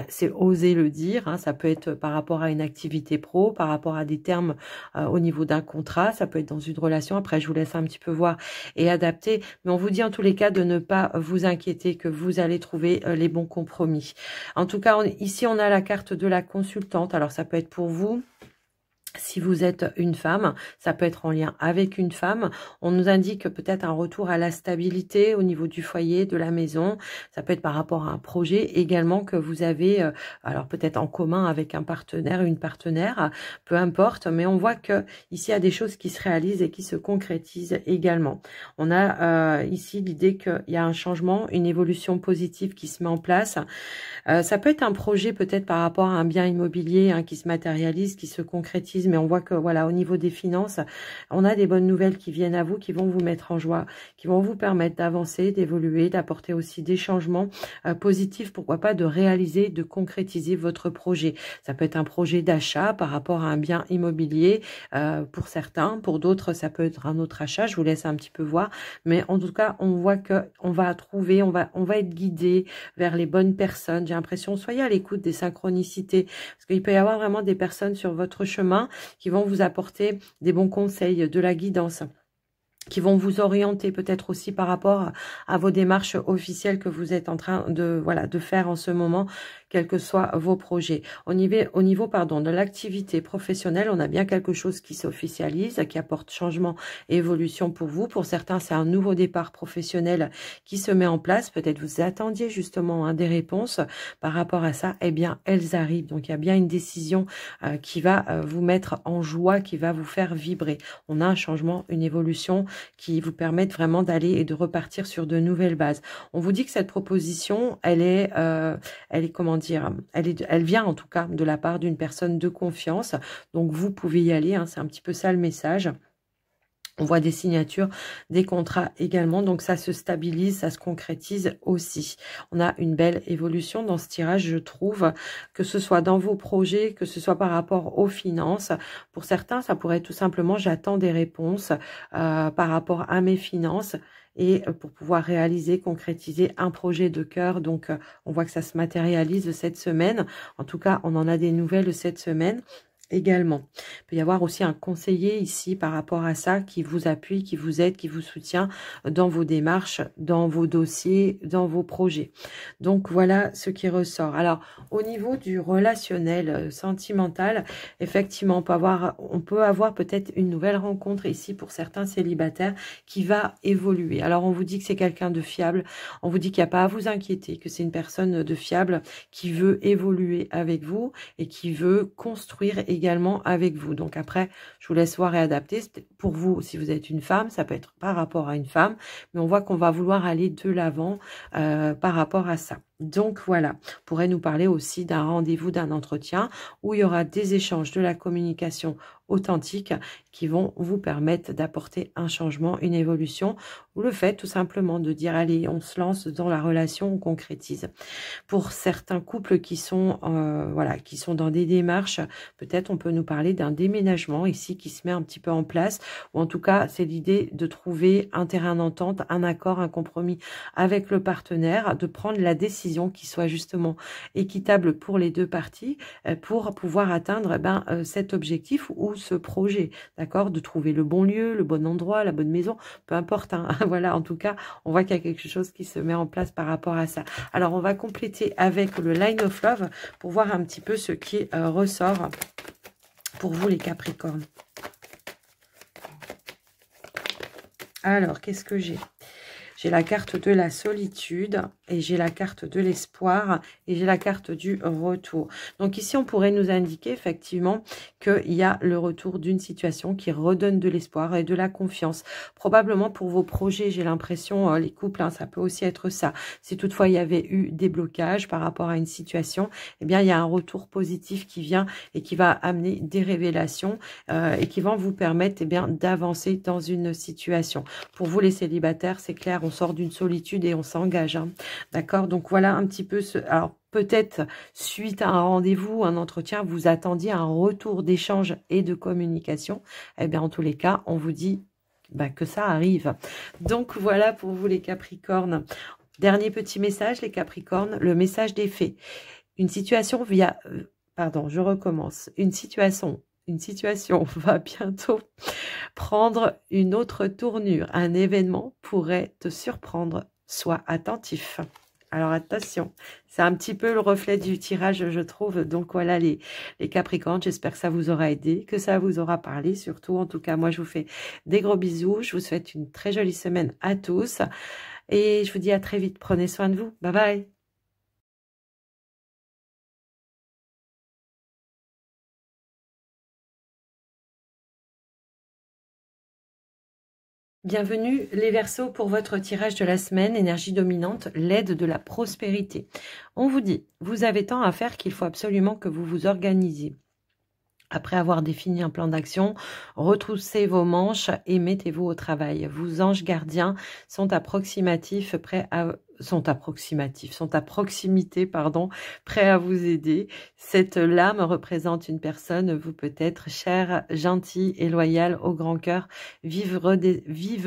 c'est oser le dire. Hein. Ça peut être par rapport à une activité pro, par rapport à des termes au niveau d'un contrat, ça peut être dans une relation, après je vous laisse un petit peu voir et adapter, mais on vous dit en tous les cas de ne pas vous inquiéter, que vous allez trouver les bons compromis. En tout cas, ici on a la carte de la consultante, alors ça peut être pour vous. Si vous êtes une femme, ça peut être en lien avec une femme. On nous indique peut-être un retour à la stabilité au niveau du foyer, de la maison. Ça peut être par rapport à un projet également que vous avez, alors peut-être en commun avec un partenaire, une partenaire, peu importe. Mais on voit que ici il y a des choses qui se réalisent et qui se concrétisent également. On a ici l'idée qu'il y a un changement, une évolution positive qui se met en place. Ça peut être un projet peut-être par rapport à un bien immobilier hein, qui se matérialise, qui se concrétise, mais on voit que voilà, au niveau des finances, on a des bonnes nouvelles qui viennent à vous, qui vont vous mettre en joie, qui vont vous permettre d'avancer, d'évoluer, d'apporter aussi des changements positifs, pourquoi pas de réaliser, de concrétiser votre projet. Ça peut être un projet d'achat par rapport à un bien immobilier pour certains, pour d'autres ça peut être un autre achat, je vous laisse un petit peu voir, mais en tout cas on voit que on va trouver, on va être guidé vers les bonnes personnes. J'ai l'impression, soyez à l'écoute des synchronicités, parce qu'il peut y avoir vraiment des personnes sur votre chemin qui vont vous apporter des bons conseils, de la guidance, qui vont vous orienter peut-être aussi par rapport à vos démarches officielles que vous êtes en train de voilà de faire en ce moment, quels que soient vos projets. Au niveau pardon, de l'activité professionnelle, on a bien quelque chose qui s'officialise, qui apporte changement et évolution pour vous. Pour certains, c'est un nouveau départ professionnel qui se met en place. Peut-être vous attendiez justement des réponses par rapport à ça. Eh bien, elles arrivent. Donc, il y a bien une décision qui va vous mettre en joie, qui va vous faire vibrer. On a un changement, une évolution qui vous permettent vraiment d'aller et de repartir sur de nouvelles bases. On vous dit que cette proposition, elle est comment dire, elle vient en tout cas de la part d'une personne de confiance. Donc vous pouvez y aller, hein, c'est un petit peu ça le message. On voit des signatures, des contrats également, donc ça se stabilise, ça se concrétise aussi. On a une belle évolution dans ce tirage, je trouve, que ce soit dans vos projets, que ce soit par rapport aux finances. Pour certains, ça pourrait être tout simplement, j'attends des réponses par rapport à mes finances et pour pouvoir réaliser, concrétiser un projet de cœur. Donc, on voit que ça se matérialise cette semaine. En tout cas, on en a des nouvelles cette semaine. Également, il peut y avoir aussi un conseiller ici par rapport à ça qui vous appuie, qui vous aide, qui vous soutient dans vos démarches, dans vos dossiers, dans vos projets. Donc voilà ce qui ressort. Alors au niveau du relationnel sentimental, effectivement on peut avoir peut-être une nouvelle rencontre ici pour certains célibataires qui va évoluer. Alors on vous dit que c'est quelqu'un de fiable, on vous dit qu'il n'y a pas à vous inquiéter, que c'est une personne de fiable qui veut évoluer avec vous et qui veut construire également avec vous. Donc après, je vous laisse voir et adapter. Pour vous, si vous êtes une femme, ça peut être par rapport à une femme, mais on voit qu'on va vouloir aller de l'avant par rapport à ça. Donc voilà, on pourrait nous parler aussi d'un rendez-vous, d'un entretien où il y aura des échanges, de la communication authentique qui vont vous permettre d'apporter un changement, une évolution, ou le fait tout simplement de dire allez, on se lance dans la relation, on concrétise. Pour certains couples qui sont voilà, qui sont dans des démarches, peut-être on peut nous parler d'un déménagement ici qui se met un petit peu en place, ou en tout cas c'est l'idée de trouver un terrain d'entente, un accord, un compromis avec le partenaire, de prendre la décision qui soit justement équitable pour les deux parties pour pouvoir atteindre cet objectif ou ce projet, d'accord, de trouver le bon lieu, le bon endroit, la bonne maison, peu importe, hein. Voilà, en tout cas, on voit qu'il y a quelque chose qui se met en place par rapport à ça. Alors, on va compléter avec le Line of Love pour voir un petit peu ce qui ressort pour vous, les Capricornes. Alors, qu'est-ce que j'ai ? J'ai la carte de la solitude et j'ai la carte de l'espoir et j'ai la carte du retour. Donc ici, on pourrait nous indiquer effectivement qu'il y a le retour d'une situation qui redonne de l'espoir et de la confiance. Probablement pour vos projets, j'ai l'impression, les couples, hein, ça peut aussi être ça. Si toutefois il y avait eu des blocages par rapport à une situation, eh bien il y a un retour positif qui vient et qui va amener des révélations et qui vont vous permettre d'avancer dans une situation. Pour vous les célibataires, c'est clair, on sort d'une solitude et on s'engage. Hein. D'accord? Donc voilà un petit peu ce... Alors peut-être suite à un rendez-vous, un entretien, vous attendiez un retour d'échange et de communication. Eh bien en tous les cas, on vous dit que ça arrive. Donc voilà pour vous les Capricornes. Dernier petit message les Capricornes, le message des faits. Une situation via... pardon, je recommence. Une situation va bientôt prendre une autre tournure. Un événement pourrait te surprendre. Sois attentif. Alors attention, c'est un petit peu le reflet du tirage, je trouve. Donc voilà les Capricornes, j'espère que ça vous aura aidé, que ça vous aura parlé surtout. En tout cas, moi je vous fais des gros bisous. Je vous souhaite une très jolie semaine à tous. Et je vous dis à très vite. Prenez soin de vous. Bye bye. Bienvenue les Verseaux pour votre tirage de la semaine, énergie dominante, l'aide de la prospérité. On vous dit, vous avez tant à faire qu'il faut absolument que vous vous organisiez. Après avoir défini un plan d'action, retroussez vos manches et mettez-vous au travail. Vos anges gardiens sont à proximité, prêts à vous aider. Cette lame représente une personne, vous peut-être chère, gentille et loyale, au grand cœur, vive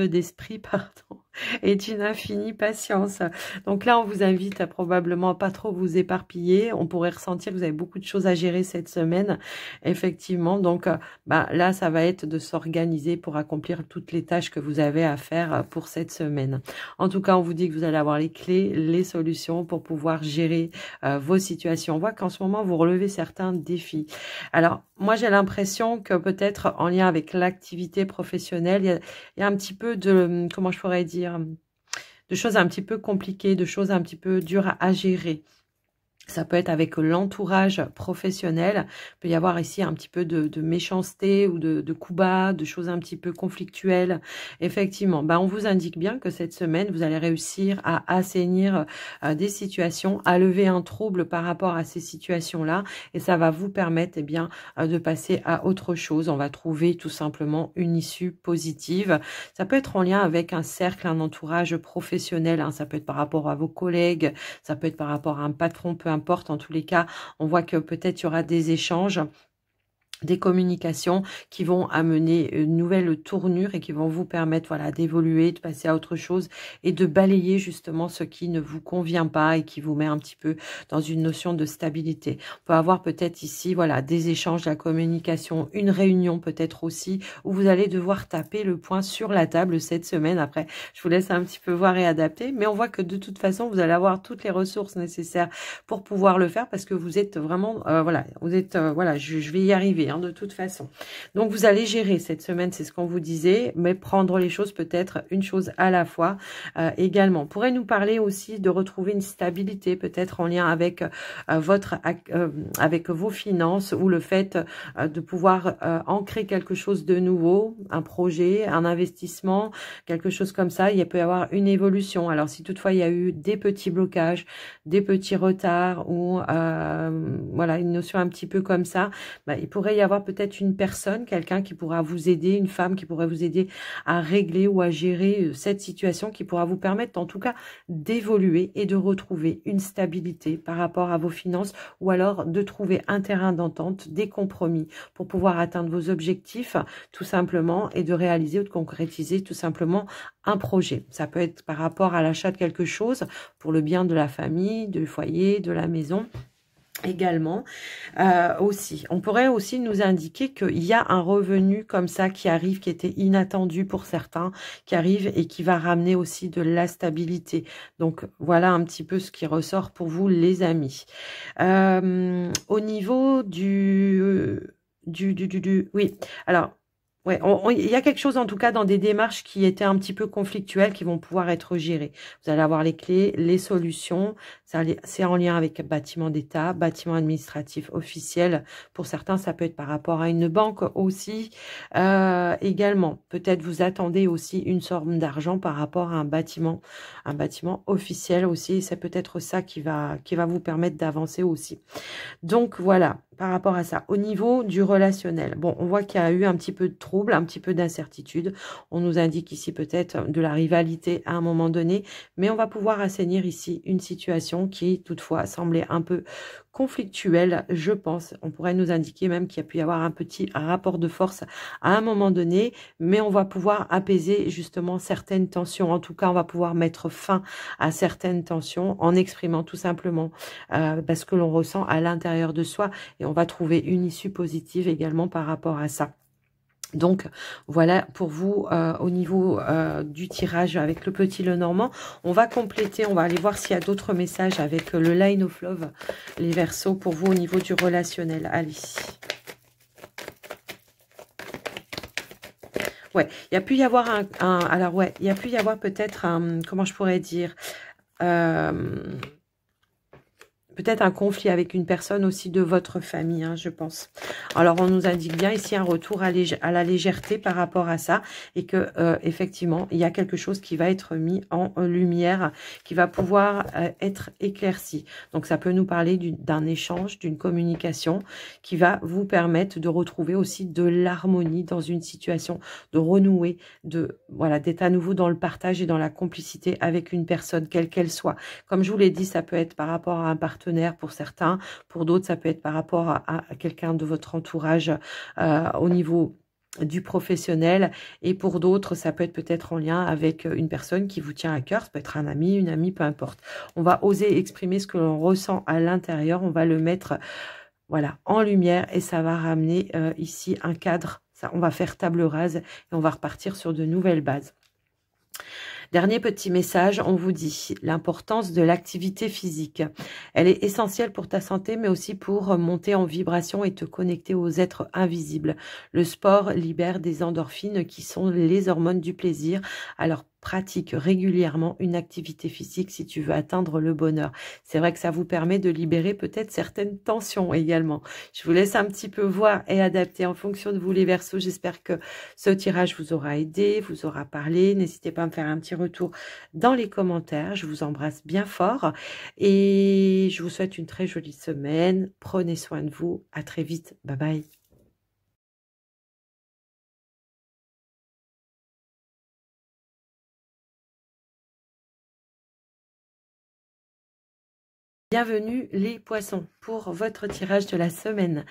d'esprit, pardon, et d'une infinie patience. Donc là, on vous invite à probablement pas trop vous éparpiller. On pourrait ressentir que vous avez beaucoup de choses à gérer cette semaine, effectivement. Donc là, ça va être de s'organiser pour accomplir toutes les tâches que vous avez à faire pour cette semaine. En tout cas, on vous dit que vous allez avoir les clés, les solutions pour pouvoir gérer vos situations. On voit qu'en ce moment, vous relevez certains défis. Alors, moi, j'ai l'impression que peut-être en lien avec l'activité professionnelle, il y a un petit peu de, comment je pourrais dire, de choses un petit peu compliquées, de choses un petit peu dures à gérer. Ça peut être avec l'entourage professionnel. Il peut y avoir ici un petit peu de méchanceté ou de coups bas, de choses un petit peu conflictuelles. Effectivement, on vous indique bien que cette semaine, vous allez réussir à assainir des situations, à lever un trouble par rapport à ces situations-là. Et ça va vous permettre de passer à autre chose. On va trouver tout simplement une issue positive. Ça peut être en lien avec un cercle, un entourage professionnel. Ça peut être par rapport à vos collègues, ça peut être par rapport à un patron, peu importe. En tous les cas, on voit que peut-être il y aura des échanges, des communications qui vont amener une nouvelle tournure et qui vont vous permettre d'évoluer, de passer à autre chose et de balayer justement ce qui ne vous convient pas et qui vous met un petit peu dans une notion de stabilité. On peut avoir peut-être ici des échanges, de la communication, une réunion peut-être aussi où vous allez devoir taper le poing sur la table cette semaine. Après, je vous laisse un petit peu voir et adapter, mais on voit que de toute façon, vous allez avoir toutes les ressources nécessaires pour pouvoir le faire parce que vous êtes vraiment, je vais y arriver. De toute façon. Donc, vous allez gérer cette semaine, c'est ce qu'on vous disait, mais prendre les choses peut-être une chose à la fois également. On pourrait nous parler aussi de retrouver une stabilité peut-être en lien avec avec vos finances ou le fait de pouvoir ancrer quelque chose de nouveau, un projet, un investissement, quelque chose comme ça. Il peut y avoir une évolution. Alors, si toutefois il y a eu des petits blocages, des petits retards ou une notion un petit peu comme ça, il pourrait y avoir peut-être une personne, quelqu'un qui pourra vous aider, une femme qui pourrait vous aider à régler ou à gérer cette situation qui pourra vous permettre en tout cas d'évoluer et de retrouver une stabilité par rapport à vos finances ou alors de trouver un terrain d'entente, des compromis pour pouvoir atteindre vos objectifs tout simplement et de réaliser ou de concrétiser tout simplement un projet. Ça peut être par rapport à l'achat de quelque chose pour le bien de la famille, du foyer, de la maison. Également aussi, on pourrait aussi nous indiquer qu'il y a un revenu comme ça qui arrive, qui était inattendu pour certains, qui arrive et qui va ramener aussi de la stabilité. Donc voilà un petit peu ce qui ressort pour vous les amis. Au niveau oui, alors ouais, il y a quelque chose en tout cas dans des démarches qui étaient un petit peu conflictuelles qui vont pouvoir être gérées. Vous allez avoir les clés, les solutions. C'est en lien avec bâtiment d'État, bâtiment administratif officiel. Pour certains, ça peut être par rapport à une banque aussi. Également, peut-être vous attendez aussi une somme d'argent par rapport à un bâtiment officiel aussi. C'est peut-être ça qui va vous permettre d'avancer aussi. Donc voilà, par rapport à ça. Au niveau du relationnel, bon, on voit qu'il y a eu un petit peu de trouble, un petit peu d'incertitude. On nous indique ici peut-être de la rivalité à un moment donné, mais on va pouvoir assainir ici une situation qui toutefois semblait un peu conflictuelle, je pense. On pourrait nous indiquer même qu'il y a pu y avoir un petit rapport de force à un moment donné, mais on va pouvoir apaiser justement certaines tensions. En tout cas, on va pouvoir mettre fin à certaines tensions en exprimant tout simplement ce que l'on ressent à l'intérieur de soi et on va trouver une issue positive également par rapport à ça. Donc voilà pour vous au niveau du tirage avec le petit Lenormand. On va compléter, on va aller voir s'il y a d'autres messages avec le Line of Love, les Verseaux, pour vous au niveau du relationnel. Allez. Ouais, il y a pu y avoir il y a pu y avoir peut-être un, comment je pourrais dire, peut-être un conflit avec une personne aussi de votre famille, je pense. Alors, on nous indique bien ici un retour à la légèreté par rapport à ça et que effectivement, il y a quelque chose qui va être mis en lumière, qui va pouvoir être éclairci. Donc, ça peut nous parler d'un échange, d'une communication qui va vous permettre de retrouver aussi de l'harmonie dans une situation, de renouer, d'être à nouveau dans le partage et dans la complicité avec une personne, quelle qu'elle soit. Comme je vous l'ai dit, ça peut être par rapport à un partenaire pour certains, pour d'autres, ça peut être par rapport à quelqu'un de votre entourage au niveau du professionnel et pour d'autres, ça peut être peut-être en lien avec une personne qui vous tient à cœur, ça peut être un ami, une amie, peu importe. On va oser exprimer ce que l'on ressent à l'intérieur, on va le mettre en lumière et ça va ramener ici un cadre, ça, on va faire table rase et on va repartir sur de nouvelles bases. Dernier petit message, on vous dit l'importance de l'activité physique. Elle est essentielle pour ta santé, mais aussi pour monter en vibration et te connecter aux êtres invisibles. Le sport libère des endorphines qui sont les hormones du plaisir. Alors, pratique régulièrement une activité physique si tu veux atteindre le bonheur. C'est vrai que ça vous permet de libérer peut-être certaines tensions également. Je vous laisse un petit peu voir et adapter en fonction de vous les Verseaux. J'espère que ce tirage vous aura aidé, vous aura parlé. N'hésitez pas à me faire un petit retour dans les commentaires. Je vous embrasse bien fort et je vous souhaite une très jolie semaine. Prenez soin de vous. À très vite. Bye bye. Bienvenue les poissons pour votre tirage de la semaine.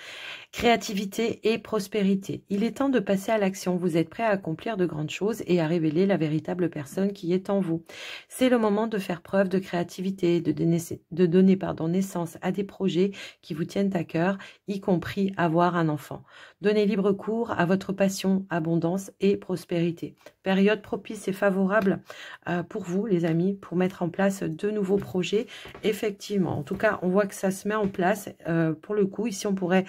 Créativité et prospérité. Il est temps de passer à l'action. Vous êtes prêt à accomplir de grandes choses et à révéler la véritable personne qui est en vous. C'est le moment de faire preuve de créativité, de donner naissance à des projets qui vous tiennent à cœur, y compris avoir un enfant. Donnez libre cours à votre passion, abondance et prospérité. Période propice et favorable pour vous, les amis, pour mettre en place de nouveaux projets. Effectivement, en tout cas, on voit que ça se met en place. Pour le coup, ici, on pourrait...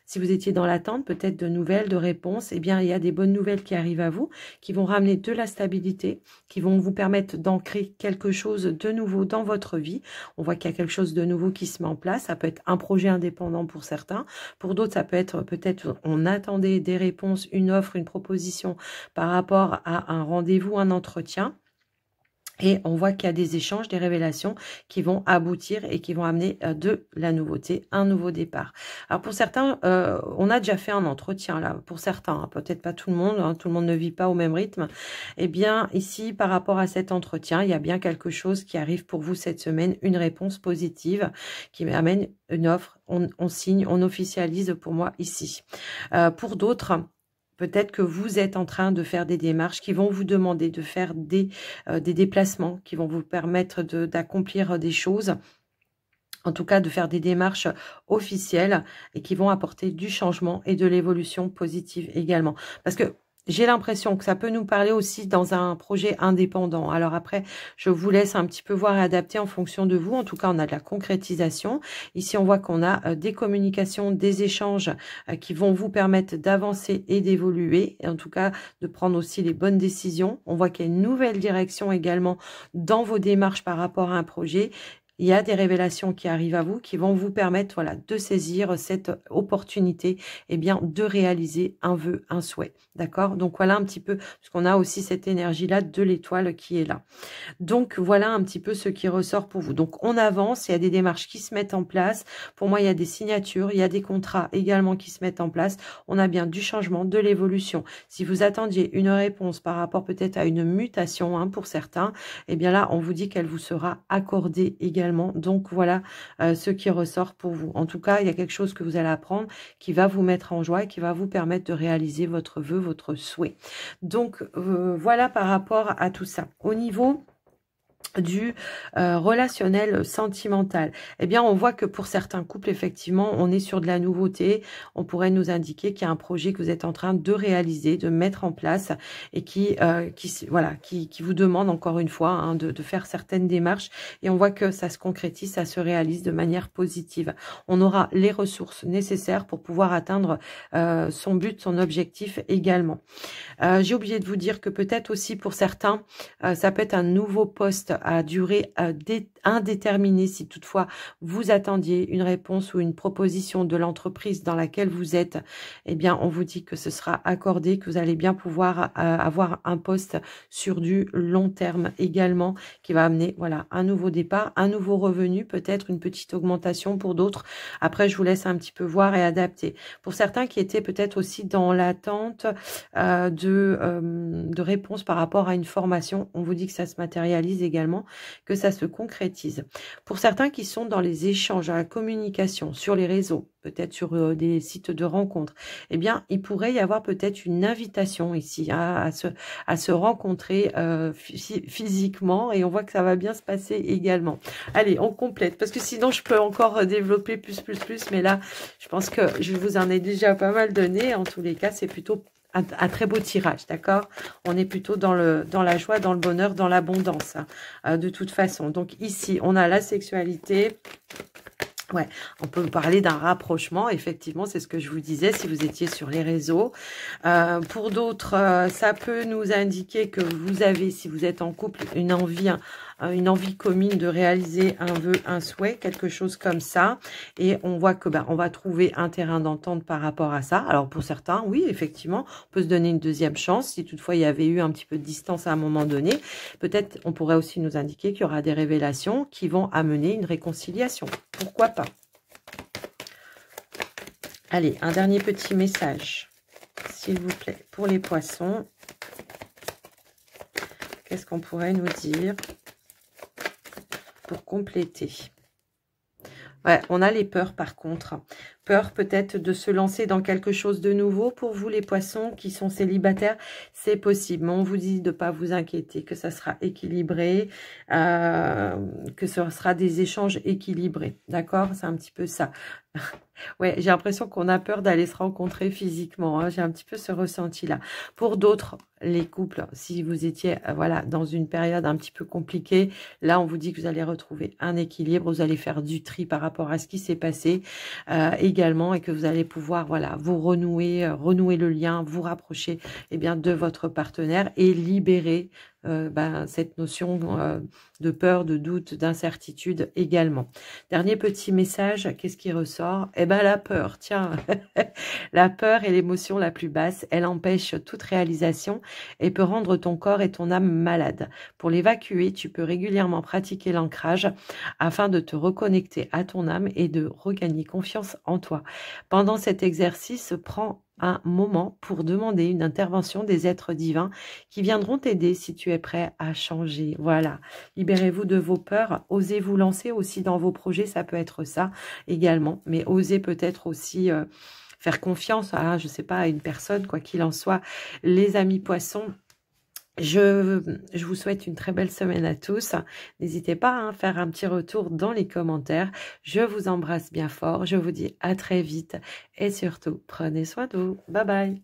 Si vous étiez dans l'attente peut-être de nouvelles, de réponses, eh bien, il y a des bonnes nouvelles qui arrivent à vous, qui vont ramener de la stabilité, qui vont vous permettre d'ancrer quelque chose de nouveau dans votre vie. On voit qu'il y a quelque chose de nouveau qui se met en place. Ça peut être un projet indépendant pour certains. Pour d'autres, ça peut être peut-être on attendait des réponses, une offre, une proposition par rapport à un rendez-vous, un entretien. Et on voit qu'il y a des échanges, des révélations qui vont aboutir et qui vont amener de la nouveauté, un nouveau départ. Alors pour certains, on a déjà fait un entretien là, pour certains, hein, peut-être pas tout le monde, hein, tout le monde ne vit pas au même rythme. Eh bien ici, par rapport à cet entretien, il y a bien quelque chose qui arrive pour vous cette semaine, une réponse positive qui amène une offre, on signe, on officialise pour moi ici. Pour d'autres... Peut-être que vous êtes en train de faire des démarches qui vont vous demander de faire des déplacements, qui vont vous permettre d'accomplir des choses, en tout cas de faire des démarches officielles et qui vont apporter du changement et de l'évolution positive également. Parce que j'ai l'impression que ça peut nous parler aussi dans un projet indépendant. Alors après, je vous laisse un petit peu voir et adapter en fonction de vous. En tout cas, on a de la concrétisation. Ici, on voit qu'on a des communications, des échanges qui vont vous permettre d'avancer et d'évoluer. Et en tout cas, de prendre aussi les bonnes décisions. On voit qu'il y a une nouvelle direction également dans vos démarches par rapport à un projet. Il y a des révélations qui arrivent à vous qui vont vous permettre voilà, de saisir cette opportunité eh bien, de réaliser un vœu, un souhait. D'accord? Donc voilà un petit peu, parce qu'on a aussi cette énergie-là de l'étoile qui est là. Donc voilà un petit peu ce qui ressort pour vous. Donc on avance, il y a des démarches qui se mettent en place. Pour moi, il y a des signatures, il y a des contrats également qui se mettent en place. On a bien du changement, de l'évolution. Si vous attendiez une réponse par rapport peut-être à une mutation hein, pour certains, eh bien là, on vous dit qu'elle vous sera accordée également. Donc voilà ce qui ressort pour vous. En tout cas, il y a quelque chose que vous allez apprendre qui va vous mettre en joie et qui va vous permettre de réaliser votre vœu, votre souhait. Donc voilà par rapport à tout ça. Au niveau du relationnel sentimental, eh bien on voit que pour certains couples effectivement on est sur de la nouveauté. On pourrait nous indiquer qu'il y a un projet que vous êtes en train de réaliser, de mettre en place et qui vous demande encore une fois hein, de faire certaines démarches et on voit que ça se concrétise, ça se réalise de manière positive. On aura les ressources nécessaires pour pouvoir atteindre son but, son objectif également. J'ai oublié de vous dire que peut-être aussi pour certains ça peut être un nouveau poste à durée indéterminée si toutefois vous attendiez une réponse ou une proposition de l'entreprise dans laquelle vous êtes, eh bien on vous dit que ce sera accordé, que vous allez bien pouvoir avoir un poste sur du long terme également qui va amener voilà un nouveau départ, un nouveau revenu, peut-être une petite augmentation pour d'autres. Après je vous laisse un petit peu voir et adapter. Pour certains qui étaient peut-être aussi dans l'attente de réponses par rapport à une formation, on vous dit que ça se matérialise également, que ça se concrétise. Pour certains qui sont dans les échanges, à la communication, sur les réseaux, peut-être sur des sites de rencontres, eh bien, il pourrait y avoir peut-être une invitation ici hein, à se rencontrer physiquement et on voit que ça va bien se passer également. Allez, on complète parce que sinon, je peux encore développer plus, mais là, je pense que je vous en ai déjà pas mal donné. En tous les cas, c'est plutôt un très beau tirage, d'accord? On est plutôt dans la joie, dans le bonheur, dans l'abondance, hein, de toute façon. Donc ici, on a la sexualité, Ouais, on peut parler d'un rapprochement, effectivement, c'est ce que je vous disais, si vous étiez sur les réseaux. Pour d'autres, ça peut nous indiquer que vous avez, si vous êtes en couple, une envie commune de réaliser un vœu, un souhait, quelque chose comme ça. Et on voit que on va trouver un terrain d'entente par rapport à ça. Alors pour certains, oui, effectivement, on peut se donner une deuxième chance. Si toutefois il y avait eu un petit peu de distance à un moment donné, peut-être on pourrait aussi nous indiquer qu'il y aura des révélations qui vont amener une réconciliation. Pourquoi pas? Allez, un dernier petit message, s'il vous plaît, pour les poissons. Qu'est-ce qu'on pourrait nous dire pour compléter? Ouais, on a les peurs par contre. Peur peut-être de se lancer dans quelque chose de nouveau. Pour vous les poissons qui sont célibataires, c'est possible. Mais on vous dit de ne pas vous inquiéter, que ça sera équilibré, que ce sera des échanges équilibrés. D'accord? C'est un petit peu ça. Ouais, j'ai l'impression qu'on a peur d'aller se rencontrer physiquement. Hein. J'ai un petit peu ce ressenti-là. Pour d'autres, les couples, si vous étiez voilà, dans une période un petit peu compliquée, là, on vous dit que vous allez retrouver un équilibre. Vous allez faire du tri par rapport à ce qui s'est passé également et que vous allez pouvoir voilà, vous renouer le lien, vous rapprocher bien, de votre partenaire et libérer cette notion de peur, de doute, d'incertitude également. Dernier petit message, qu'est-ce qui ressort? Eh ben la peur, tiens, la peur est l'émotion la plus basse, elle empêche toute réalisation et peut rendre ton corps et ton âme malades. Pour l'évacuer, tu peux régulièrement pratiquer l'ancrage afin de te reconnecter à ton âme et de regagner confiance en toi. Pendant cet exercice, prends un moment pour demander une intervention des êtres divins qui viendront t'aider si tu es prêt à changer. Voilà, libérez-vous de vos peurs, osez vous lancer aussi dans vos projets, ça peut être ça également, mais osez peut-être aussi faire confiance à, je sais pas, à une personne, quoi qu'il en soit. Les amis poissons, je vous souhaite une très belle semaine à tous. N'hésitez pas à faire un petit retour dans les commentaires. Je vous embrasse bien fort. Je vous dis à très vite. Et surtout, prenez soin de vous. Bye bye.